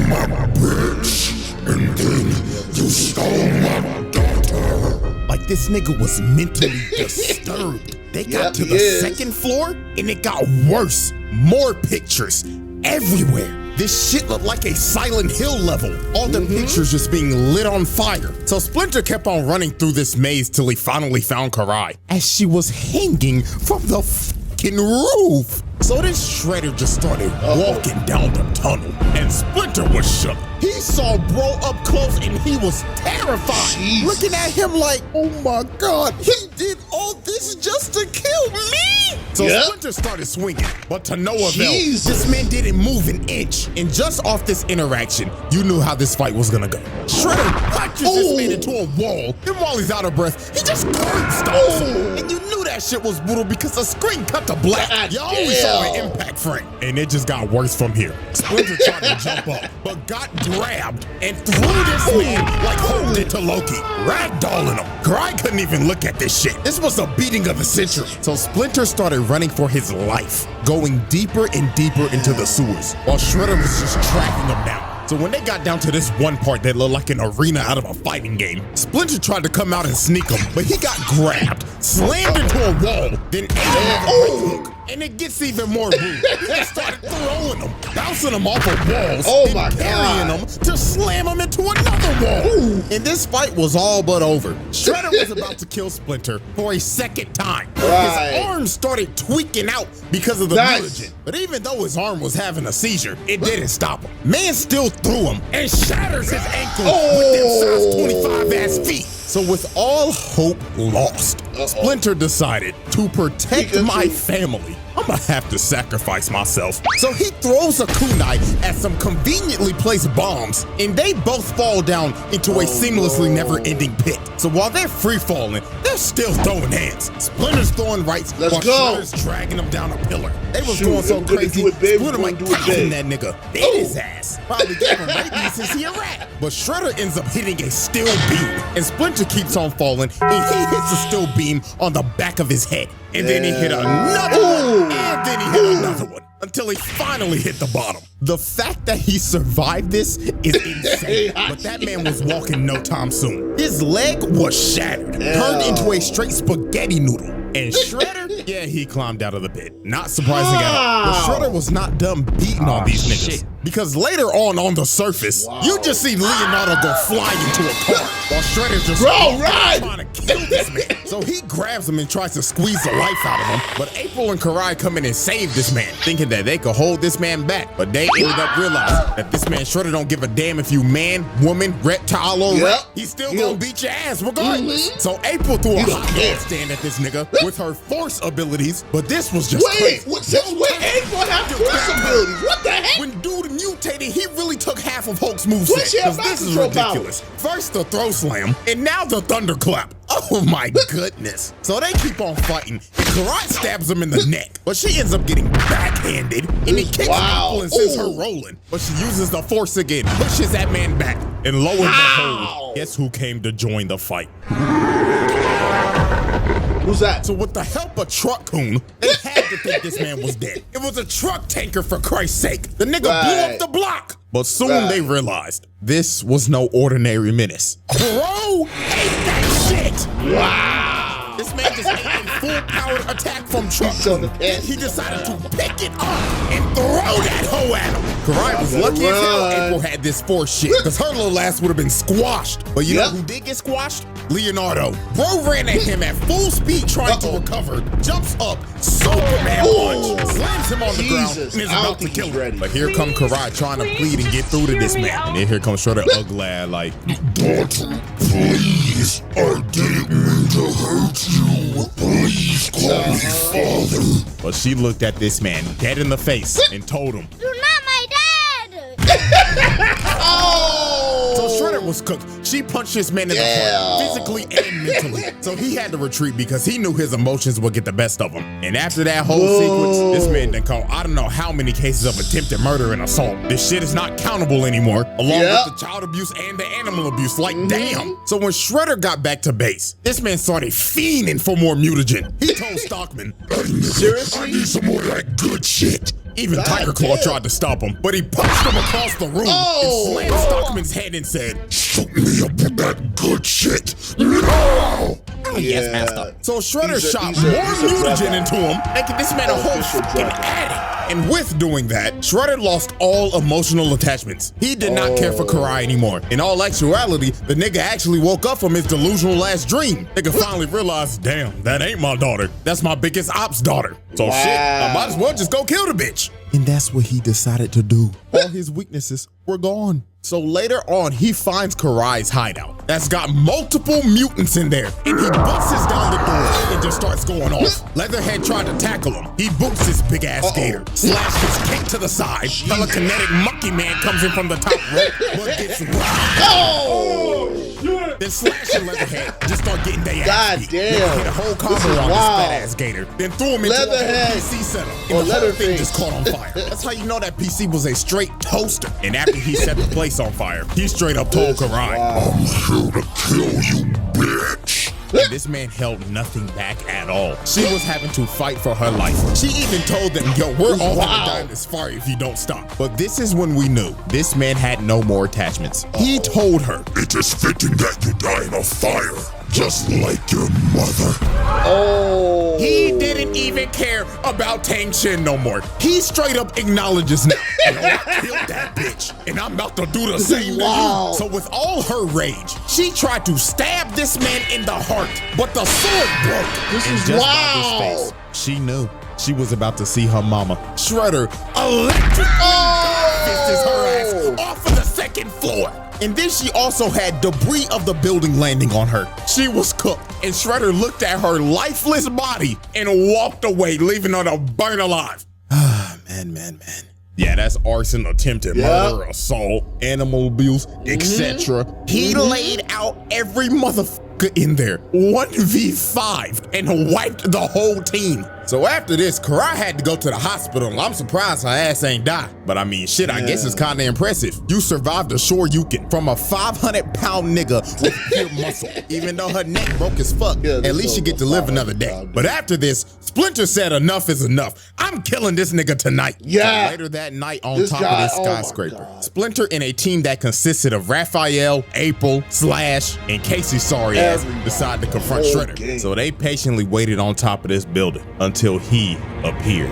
my bitch, and then you stole my daughter." Like this nigga was mentally disturbed. They got to the second floor and it got worse. More pictures everywhere. This shit looked like a Silent Hill level. All the pictures just being lit on fire. So Splinter kept on running through this maze till he finally found Karai as she was hanging from the fucking roof. So then Shredder just started walking down the tunnel and Splinter was shook. He saw bro up close and he was terrified. Looking at him like, oh my God, he did all this just to kill me? So Splinter started swinging, but to no avail. This man didn't move an inch. And just off this interaction, you knew how this fight was gonna go. Shredder punches this man into a wall, and while he's out of breath, he just curb stomps him. And you knew that shit was brutal because the screen cut to black. You only saw an impact frame. And it just got worse from here. Splinter tried to jump up, but got grabbed and threw this man like Hulk did to Loki, ragdolling him. Karai couldn't even look at this shit. This was the beating of the century. So Splinter started running for his life, going deeper and deeper into the sewers, while Shredder was just tracking him down. So when they got down to this one part that looked like an arena out of a fighting game, Splinter tried to come out and sneak him, but he got grabbed, slammed into a wall, then ate another right hook. And it gets even more rude. He just started throwing them, bouncing them off of walls, and carrying them to slam them into another wall. And this fight was all but over. Shredder was about to kill Splinter for a second time. His arm started tweaking out because of the mutagen. But even though his arm was having a seizure, it didn't stop him. Man still threw him and shatters his ankle with them size 25 ass feet. So with all hope lost, Splinter decided to protect my family, I'm gonna have to sacrifice myself. So he throws a kunai at some conveniently placed bombs, and they both fall down into a seamlessly never-ending pit. So while they're free-falling, they're still throwing hands. Splinter's throwing rights while Shredder's dragging them down a pillar. They was going so crazy, Splinter might tackle that nigga, bit his ass. Probably gave him rabies since he a rat. But Shredder ends up hitting a steel beam, and Splinter keeps on falling, and he hits a steel beam on the back of his head. And then he hit another one, and then he hit another one, until he finally hit the bottom. The fact that he survived this is insane, but that man was walking no time soon. His leg was shattered, turned into a straight spaghetti noodle. And Shredder, yeah, he climbed out of the pit. Not surprising at all. But Shredder was not done beating on these niggas. Because later on the surface, you just see Leonardo go flying into a car while Shredder just trying to kill this man. So he grabs him and tries to squeeze the life out of him. But April and Karai come in and save this man, thinking that they could hold this man back. But they ended up realizing that this man Shredder don't give a damn if you man, woman, reptile, or rat. He's still gonna beat your ass regardless. So April threw a hot handstand at this nigga with her force abilities, but this was just crazy. Wait, April have force abilities? What the heck? When dude dude mutated, he really took half of Hulk's moveset. Plus, she had This is control ridiculous. First the throw slam, and now the thunderclap. Oh my goodness. So they keep on fighting, and Karai stabs him in the neck, but she ends up getting backhanded, and he kicks her and sends her rolling. But she uses the force again, pushes that man back, and lo and behold, guess who came to join the fight? Who's that? So with the help of Truck Coon, they had to think this man was dead. It was a truck tanker, for Christ's sake. The nigga blew up the block. But soon they realized this was no ordinary menace. Bro ate that shit. Wow. This man just ate a full-powered attack from Truck Coon. Then he decided to pick it up and throw that hoe at him. Karai was lucky as hell April had this force shit, because her little ass would have been squashed. But you know who did get squashed? Leonardo. Bro ran at him at full speed trying to recover, jumps up, Superman punch, slams him on the ground, and is about to kill him. But here come Karai trying to plead and get through to this man. And then here comes Shredder ugly ass like, Daughter, please, I didn't mean to hurt you. Please call me father. But she looked at this man dead in the face and told him, You're not my dad! So Shredder was cooked. She punched this man in the heart, physically and mentally. So he had to retreat because he knew his emotions would get the best of him. And after that whole sequence, this man done caught I don't know how many cases of attempted murder and assault. This shit is not countable anymore, along with the child abuse and the animal abuse. Like, damn. So when Shredder got back to base, this man started fiending for more mutagen. He told Stockman, seriously? I need some more of that good shit. Even Tiger Claw tried to stop him, but he punched him across the room and slammed Stockman's head and said, "Shoot me up with that good shit now!" Yes, master. So Shredder shot more mutagen into him, making this man a whole fucking addict. And with doing that, Shredder lost all emotional attachments. He did not care for Karai anymore. In all actuality, the nigga actually woke up from his delusional last dream. Nigga finally realized, damn, that ain't my daughter. That's my biggest ops daughter. So shit, I might as well just go kill the bitch. And that's what he decided to do. All his weaknesses were gone. So later on, he finds Karai's hideout that's got multiple mutants in there, and he busts down the door and just starts going off. Leatherhead tried to tackle him. He boots his big ass gator, slash his kick to the side. Telekinetic monkey man comes in from the top rope, but gets Then Slash and Leatherhead just start getting their ass beat. Damn. Hit a whole combo on this fat ass gator. Then threw him into a PC setup. And the whole thing just caught on fire. That's how you know that PC was a straight toaster. And after he set the place on fire, he straight up told Karai, "I'm here to kill you, bitch." And this man held nothing back at all. She was having to fight for her life. She even told them, yo, we're all gonna die in this fire if you don't stop. But this is when we knew this man had no more attachments. He told her, "It is fitting that you die in a fire, just like your mother." He didn't even care about Tang Shin no more. He straight up acknowledges now, yo, I killed that bitch, and I'm about to do the same to you. So with all her rage, she tried to stab this man in the heart, but the sword broke. And just by his face, she knew she was about to see her mama. Shredder electrically fists her ass off of the second floor. And then she also had debris of the building landing on her. She was cooked, and Shredder looked at her lifeless body and walked away, leaving her to burn alive. Man. Yeah, that's arson, attempted murder, assault, animal abuse, etc. He laid out every motherfucker in there, 1v5, and wiped the whole team. So after this, Karai had to go to the hospital. I'm surprised her ass ain't died. But I mean, shit, I guess it's kind of impressive. You survived a Shoryuken from a 500-pound nigga with pure muscle. Even though her neck broke as fuck, at least you get to live another day. But after this, Splinter said enough is enough. I'm killing this nigga tonight. So later that night on top of this skyscraper, Splinter and a team that consisted of Raphael, April, Slash, and Casey sorry ass decided to confront Shredder. So they patiently waited on top of this building until he appeared.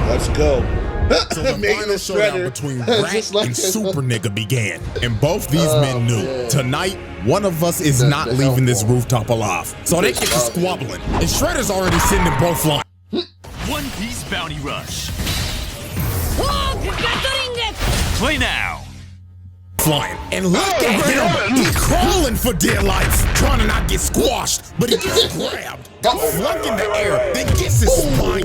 Let's go. So the final showdown between Rat and Super Nigga began. And both these men knew, tonight, one of us is not leaving this rooftop alive. So they get to squabbling. And Shredder's already sending both flying. One Piece Bounty Rush. Play now. Flying. And look at him. He's crawling for dear life, trying to not get squashed, but he gets grabbed, got flung in the air, then gets his spine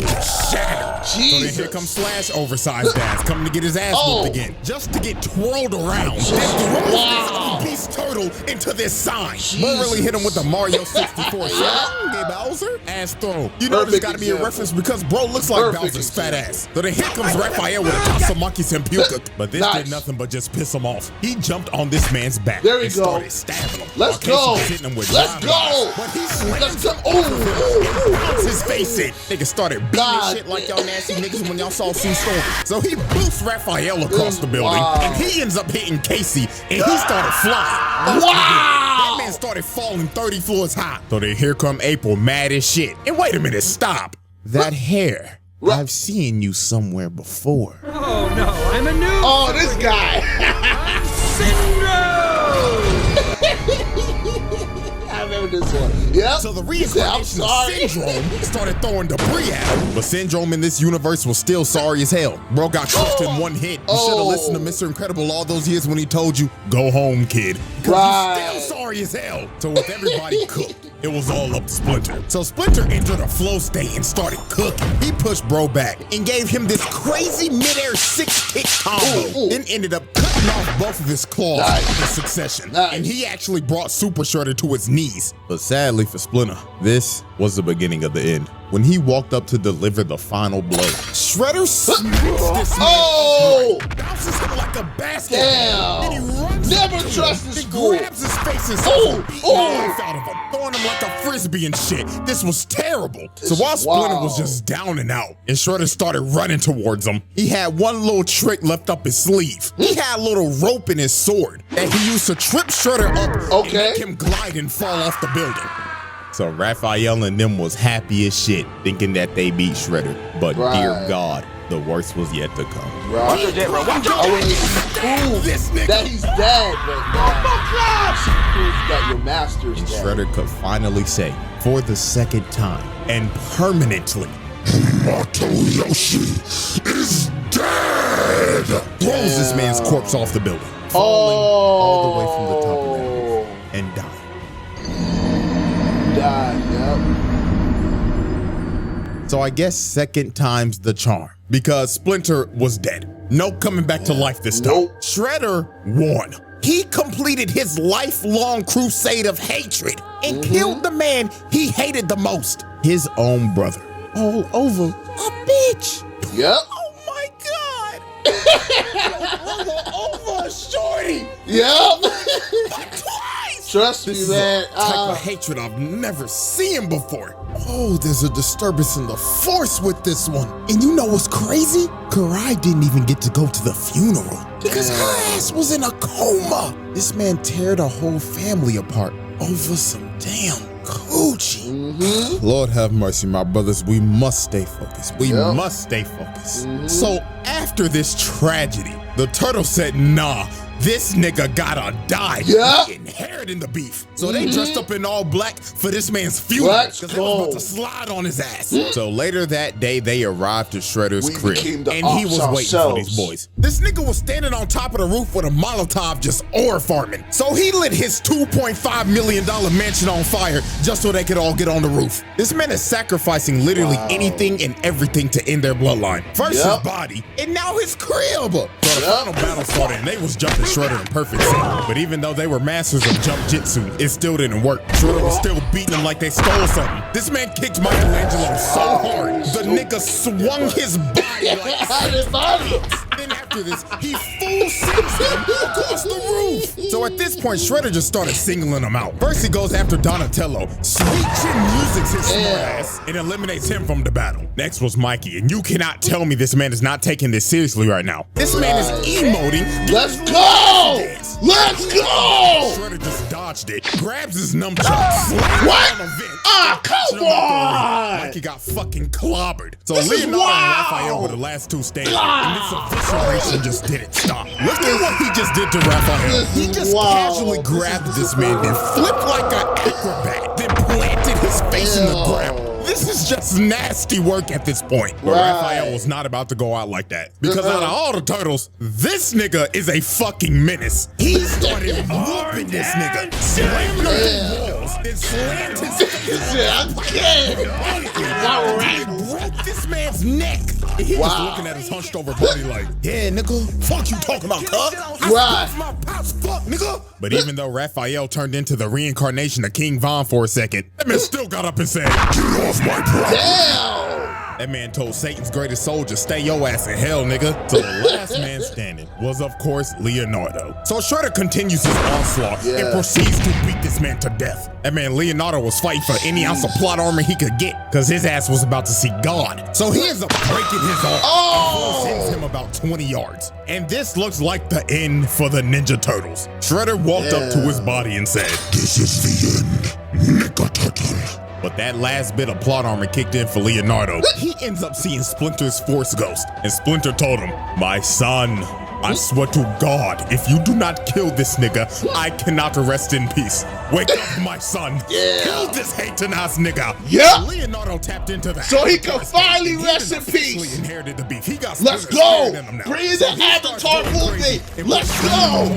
shattered. So then here comes Slash, oversized ass, coming to get his ass whooped again, just to get twirled around. Then throws this beast turtle into this sign. Really hit him with the Mario 64 shot. Hey, Bowser, ass throw. You know there's got to be a reference because bro looks like Bowser's fat ass. So then here comes Raphael with a Tasamaki Senpuka. But this did nothing but just piss him off. He jumped on this man's back and started stabbing him. Let's go. Let's go. But he slammed him over and bounced his face in. Niggas started beating shit like y'all nasty niggas when y'all saw Sue Storm. So he boosts Raphael across the building, and he ends up hitting Casey, and he started flying. That man started falling 30 floors high. So then here come April, mad as shit. And wait a minute, stop. That hair. I've seen you somewhere before. Oh no, I'm a new. Oh, this guy. I remember this one. Yep. So the reincarnation of Syndrome started throwing debris at him. But Syndrome in this universe was still sorry as hell. Bro got crushed in one hit. You should have listened to Mr. Incredible all those years when he told you, go home, kid. Because he's still sorry as hell. So with everybody cooked, it was all up to Splinter. So Splinter entered a flow state and started cooking. He pushed bro back and gave him this crazy midair 6-kick combo. Then ended up cutting off both of his claws in succession. And he actually brought Super Shredder to his knees. But sadly for Splinter, this was the beginning of the end. When he walked up to deliver the final blow, Shredder smacks this man bounces him like a basketball. Damn. Then he runs Never trust the school. grabs his face and starts beating the life out of him, throwing him like a frisbee and shit. This was terrible. So while Splinter was just down and out, and Shredder started running towards him, he had one little trick left up his sleeve. He had a little rope in his sword that he used to trip Shredder up and make him glide and fall off the building. So Raphael and them was happy as shit, thinking that they beat Shredder. But dear God, the worst was yet to come. Watch your jet, bro. Watch your This nigga. That he's dead, but oh my gosh! That your master's And dead. Shredder could finally say, for the second time and permanently, Yoshi is dead. throws this man's corpse off the building, falling all the way from the top of that roof and dying. So I guess second time's the charm, because Splinter was dead. No coming back to life this time. Shredder won. He completed his lifelong crusade of hatred and killed the man he hated the most, his own brother. All over a bitch. Yep. Oh my God. Over a shorty. Yep. Twice. Trust me, man. Type of hatred I've never seen before. Oh, there's a disturbance in the force with this one. And you know what's crazy? Karai didn't even get to go to the funeral because her ass was in a coma. This man teared a whole family apart over some damn coochie. Lord have mercy, my brothers. We must stay focused. We must stay focused. So after this tragedy, the turtle said, nah, this nigga gotta die. He inheriting the beef. So they dressed up in all black for this man's funeral because they was about to slide on his ass. So later that day, they arrived to Shredder's crib and he was waiting for these boys. This nigga was standing on top of the roof with a Molotov just ore farming. So he lit his $2.5 million mansion on fire just so they could all get on the roof. This man is sacrificing literally anything and everything to end their bloodline. First his body and now his crib. So the final battle started and they was jumping Shredder in perfect sync. But even though they were masters of jump jitsu, it still didn't work. Shredder was still beating them like they stole something. This man kicked Michelangelo so hard, the nigga swung his body like Then after this, he full sends him across the roof. So at this point, Shredder just started singling him out. First he goes after Donatello. Sweet Chin Music's his smart ass and eliminates him from the battle. Next was Mikey, and you cannot tell me this man is not taking this seriously right now. This man is emoting. Let's go! Let's go! Shredder just dodged it, grabs his nunchuck, slams on a vent. Come on! Mikey got fucking clobbered. So Leonardo and Raphael were the last two standing, and this evisceration just didn't stop. Look at what he just did to Raphael. He just casually grabbed this man, then flipped like an acrobat, then planted his face in the ground. This is just nasty work at this point. But Raphael was not about to go out like that. Because out of all the turtles, this nigga is a fucking menace. He started whooping this nigga, slamming him through walls, then slammed his face. I'm dead. Broke this man's neck. He was looking at his hunched over body like, yeah, nigga, fuck you talking about, cuz. My pops, fuck, nigga. But even though Raphael turned into the reincarnation of King Von for a second, that man still got up and said, get off my property. Damn. That man told Satan's greatest soldier, stay your ass in hell, nigga. So the last man standing was, of course, Leonardo. So Shredder continues his onslaught and proceeds to beat this man to death. That man Leonardo was fighting for any ounce of plot armor he could get, because his ass was about to see God. So he ends up breaking his arm and sends him about 20 yards. And this looks like the end for the Ninja Turtles. Shredder walked up to his body and said, this is the end, Nigga Turtle. But that last bit of plot armor kicked in for Leonardo. He ends up seeing Splinter's Force Ghost, and Splinter told him, my son, I swear to God, if you do not kill this nigga, I cannot rest in peace. Wake up, my son. Kill this hating ass nigga. Leonardo tapped into that. So he can finally rest in peace. Inherited the beef. He got Let's go. Bring the Avatar movie. Let's go.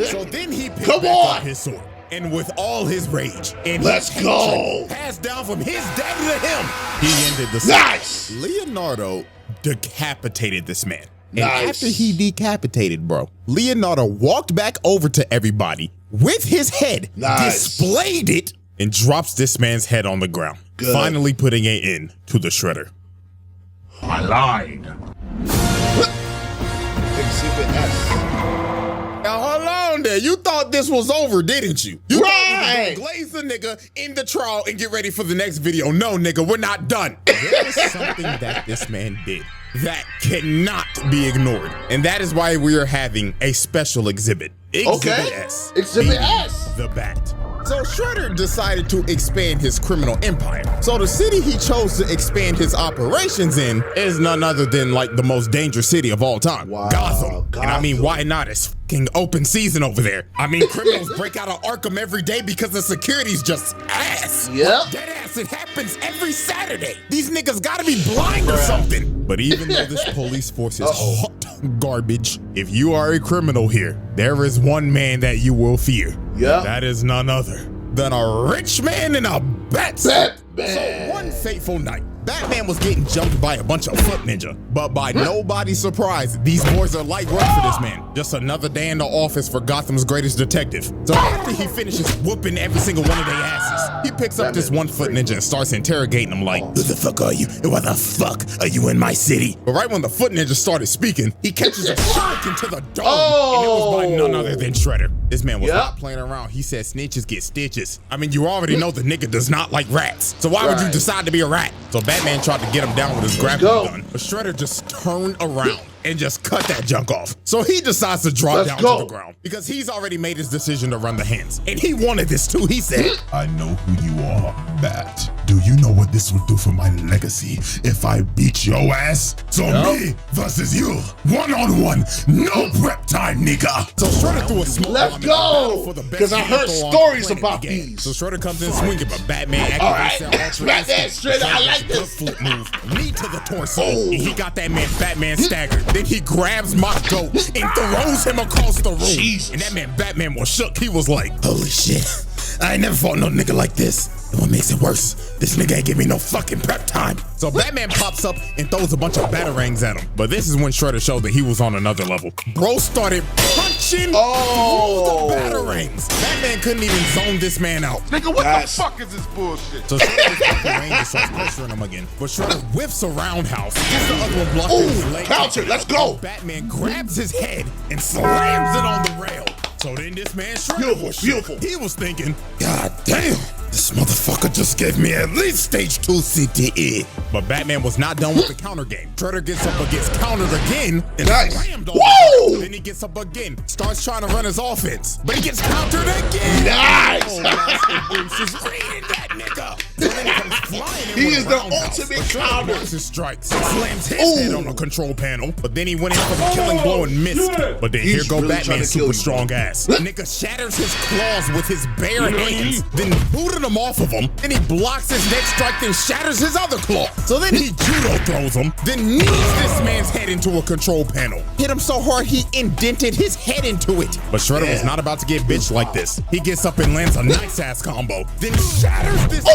So then he picked back up his sword. And with all his rage and let's go passed down from his daddy to him, he ended the nice. Leonardo decapitated this man. And after he decapitated, bro, Leonardo walked back over to everybody with his head, displayed it, and drops this man's head on the ground, finally putting an end to the Shredder. I lied. Exhibit S. Now hold on there. You thought this was over, didn't you? You thought we were gonna glaze the nigga in the trial and get ready for the next video. No, nigga, we're not done. There is something that this man did that cannot be ignored. And that is why we are having a special exhibit. Exhibit S. Exhibit S. The Bat. So Shredder decided to expand his criminal empire. So the city he chose to expand his operations in is none other than like the most dangerous city of all time. Gotham. And I mean, why not? It's fucking open season over there. I mean, criminals break out of Arkham every day because the security's just ass. Dead ass, it happens every Saturday. These niggas gotta be blind or something. But even though this police force is hot garbage, if you are a criminal here, there is one man that you will fear. That is none other than a rich man in a bat suit. So one fateful night, Batman was getting jumped by a bunch of foot ninja, but by nobody's surprise, these boys are light work for this man. Just another day in the office for Gotham's greatest detective. So after he finishes whooping every single one of their asses, he picks up this one foot ninja and starts interrogating him like, who the fuck are you? Why the fuck are you in my city? But right when the foot ninja started speaking, he catches a shuriken to the dome, and it was by none other than Shredder. This man was not playing around. He said snitches get stitches. I mean, you already know the nigga does not like rats. So why would you decide to be a rat? So Batman tried to get him down with his grappling gun, but Shredder just turned around and just cut that junk off. So he decides to drop down to the ground because he's already made his decision to run the hands. And he wanted this too. He said, I know who you are, Bat. Do you know what this would do for my legacy if I beat your ass? So me versus you, one-on-one, no prep time, nigga. So Shredder threw a smoke Let's go, because I heard stories about these. So Shredder comes in swinging, but Batman activates Batman straight out. I like this. Flip move, knee to the torso, and he got that man Batman staggered. Then he grabs my goat and throws him across the room. And that man Batman was shook. He was like, holy shit, I ain't never fought no nigga like this. And what makes it worse, this nigga ain't give me no fucking prep time. So Batman pops up and throws a bunch of batarangs at him. But this is when Shredder showed that he was on another level. Bro started punching through the batarangs. Batman couldn't even zone this man out. Nigga, what the fuck is this bullshit? So Shredder starts pressuring him again. But Shredder whips a roundhouse. Gets the other one blocked with his leg. Counter, let's go. Batman grabs his head and slams it on the rail. So then this man Shredder beautiful. He was thinking, God damn, this motherfucker just gave me at least stage 2 CTE. But Batman was not done with the counter game. Shredder gets up and gets countered again and slammed on him. Then he gets up again, starts trying to run his offense, but he gets countered again. Nice. Oh, Master Bruce is reading that nigga. He is the ultimate counter. His strikes, slams his head on the control panel, but then he went in for the killing blow and missed. But then here go Batman's super strong ass. Nigga shatters his claws with his bare hands, then booted him off of him. Then he blocks his next strike, then shatters his other claw. So then he judo throws him, then knees this man's head into a control panel. Hit him so hard he indented his head into it. But Shredder was not about to get bitched like this. He gets up and lands a nice ass combo, then shatters this.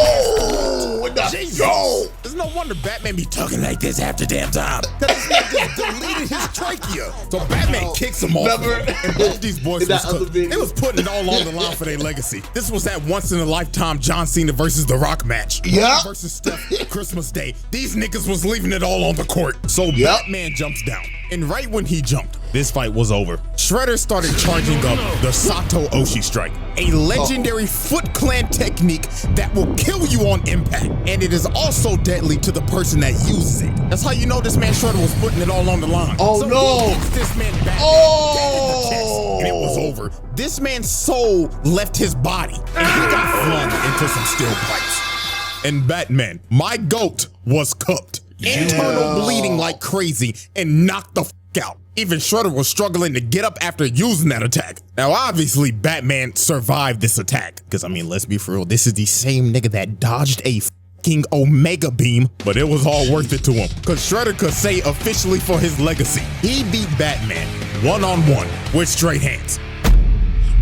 Yo! There's no wonder Batman be talking like this half the damn time. Cause this man just deleted his trachea. So Batman kicks him off. And both these boys was putting it all on the line for their legacy. This was that once in a lifetime John Cena versus The Rock match. Yeah. Versus Steph Christmas Day. These niggas was leaving it all on the court. So Batman jumps down. And right when he jumped, this fight was over. Shredder started charging up the Sato Oshi strike, a legendary Foot Clan technique that will kill you on impact. And it is also deadly to the person that uses it. That's how you know this man Shredder was putting it all on the line. Oh so no! He kicks this man back in the chest, and it was over. This man's soul left his body, and he got flung into some steel pipes. And Batman, my GOAT, was cooked. Internal bleeding like crazy and knocked the f out. Even Shredder was struggling to get up after using that attack. Now, obviously, Batman survived this attack. Because, I mean, let's be for real, this is the same nigga that dodged a fucking Omega Beam, but it was all worth it to him. Because Shredder could say officially for his legacy, he beat Batman one-on-one with straight hands.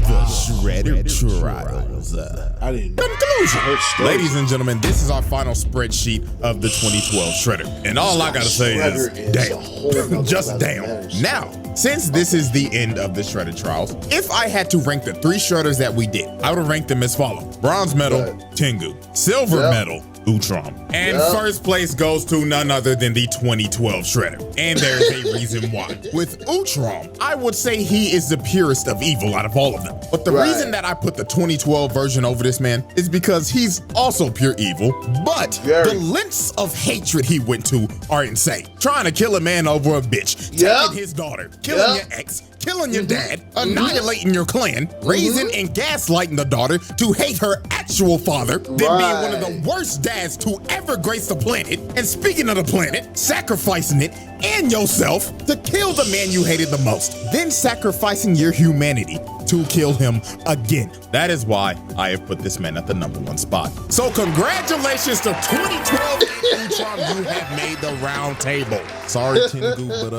The Shredder Trials. I didn't know. Conclusion. Ladies and gentlemen, this is our final spreadsheet of the 2012 Shredder. And all I gotta say is, damn. Just damn. Now, since this is the end of the Shredder Trials, if I had to rank the 3 Shredders that we did, I would rank them as follows. Bronze medal, Tengu. Silver medal, Utrom. And first place goes to none other than the 2012 Shredder. And there's a reason why. With Utrom, I would say he is the purest of evil out of all of them. But the reason that I put the 2012 version over this man is because he's also pure evil, but the lengths of hatred he went to are insane. Trying to kill a man over a bitch, taking his daughter, killing your ex, killing your dad, annihilating your clan, raising and gaslighting the daughter to hate her actual father, then being one of the worst dads to ever grace the planet, and speaking of the planet, sacrificing it and yourself to kill the man you hated the most, then sacrificing your humanity to kill him again. That is why I have put this man at the #1 spot. So congratulations to 2012 Utrom, you have made the round table. Sorry, Tengu, but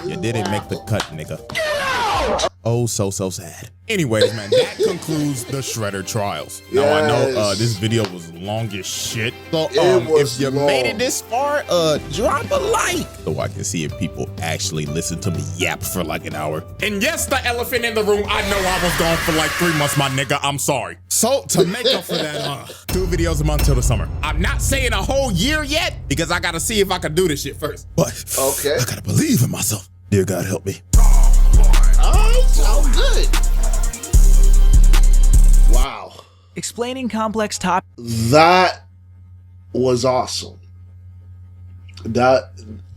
you didn't make the cut, nigga. Oh, so sad. Anyways, man, that concludes the Shredder Trials. Now, I know this video was long as shit. So, if you made it this far, drop a like so I can see if people actually listen to me yap for like an hour. And yes, the elephant in the room, I know I was gone for like 3 months, my nigga. I'm sorry. So, to make up for that, 2 videos a month till the summer. I'm not saying a whole year yet because I gotta see if I can do this shit first. But I gotta believe in myself. Dear God, help me. Sounds good. Wow. Explaining complex topics. That was awesome. That,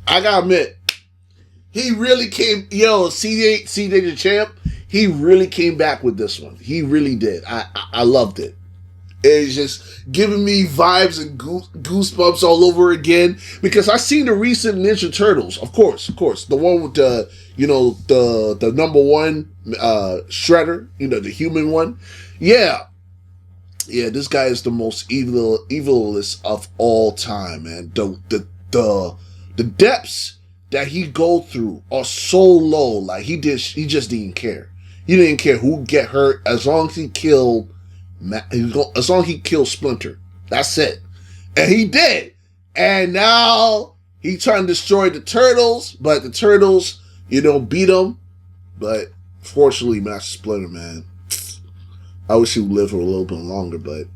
I gotta admit, he really came, CJ the champ, he really came back with this one. He really did. I loved it. It's just giving me vibes and goosebumps all over again, because I seen the recent Ninja Turtles, of course, the one with the, the #1 Shredder, the human one. Yeah, this guy is the most evilest of all time, man. The depths that he go through are so low. Like he just didn't care. He didn't care who get hurt as long as he killed. As long as he killed Splinter, that's it. And he did. And now he trying to destroy the Turtles, but the Turtles, beat him. But fortunately, Master Splinter, man, I wish he would live for a little bit longer, but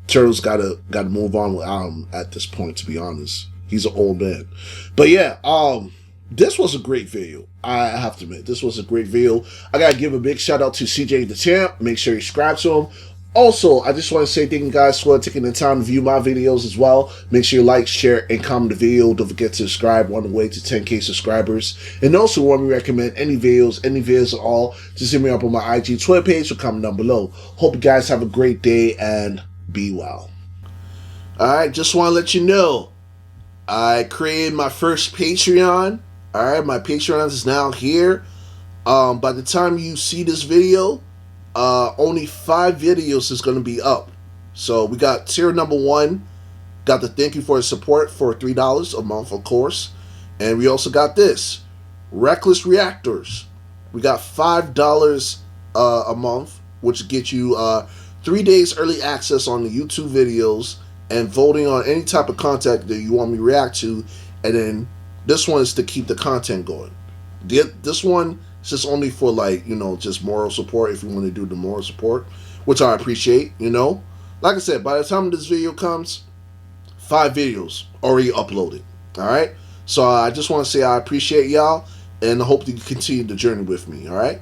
Turtles gotta move on without him at this point, to be honest. He's an old man. But yeah, this was a great video. I have to admit, this was a great video. I gotta give a big shout out to CJ the Champ. Make sure you subscribe to him. Also, I just want to say thank you guys for taking the time to view my videos as well. Make sure you like, share, and comment the video. Don't forget to subscribe on the way to 10K subscribers. And also, want me to recommend any videos at all, just hit me up on my IG Twitter page or comment down below. Hope you guys have a great day and be be well. Alright, just want to let you know, I created my first Patreon. Alright, my Patreon is now here. By the time you see this video, only 5 videos is going to be up. So we got tier number 1, got the thank you for the support for $3 a month, of course. And we also got this, Reckless Reactors. We got $5 a month, which gets you 3 days early access on the YouTube videos and voting on any type of content that you want me to react to. And then this one is to keep the content going. This one is just only for, like, you know, just moral support if you want to do the moral support, which I appreciate, you know. Like I said, by the time this video comes, 5 videos already uploaded. Alright? So I just want to say I appreciate y'all and I hope that you continue the journey with me. Alright?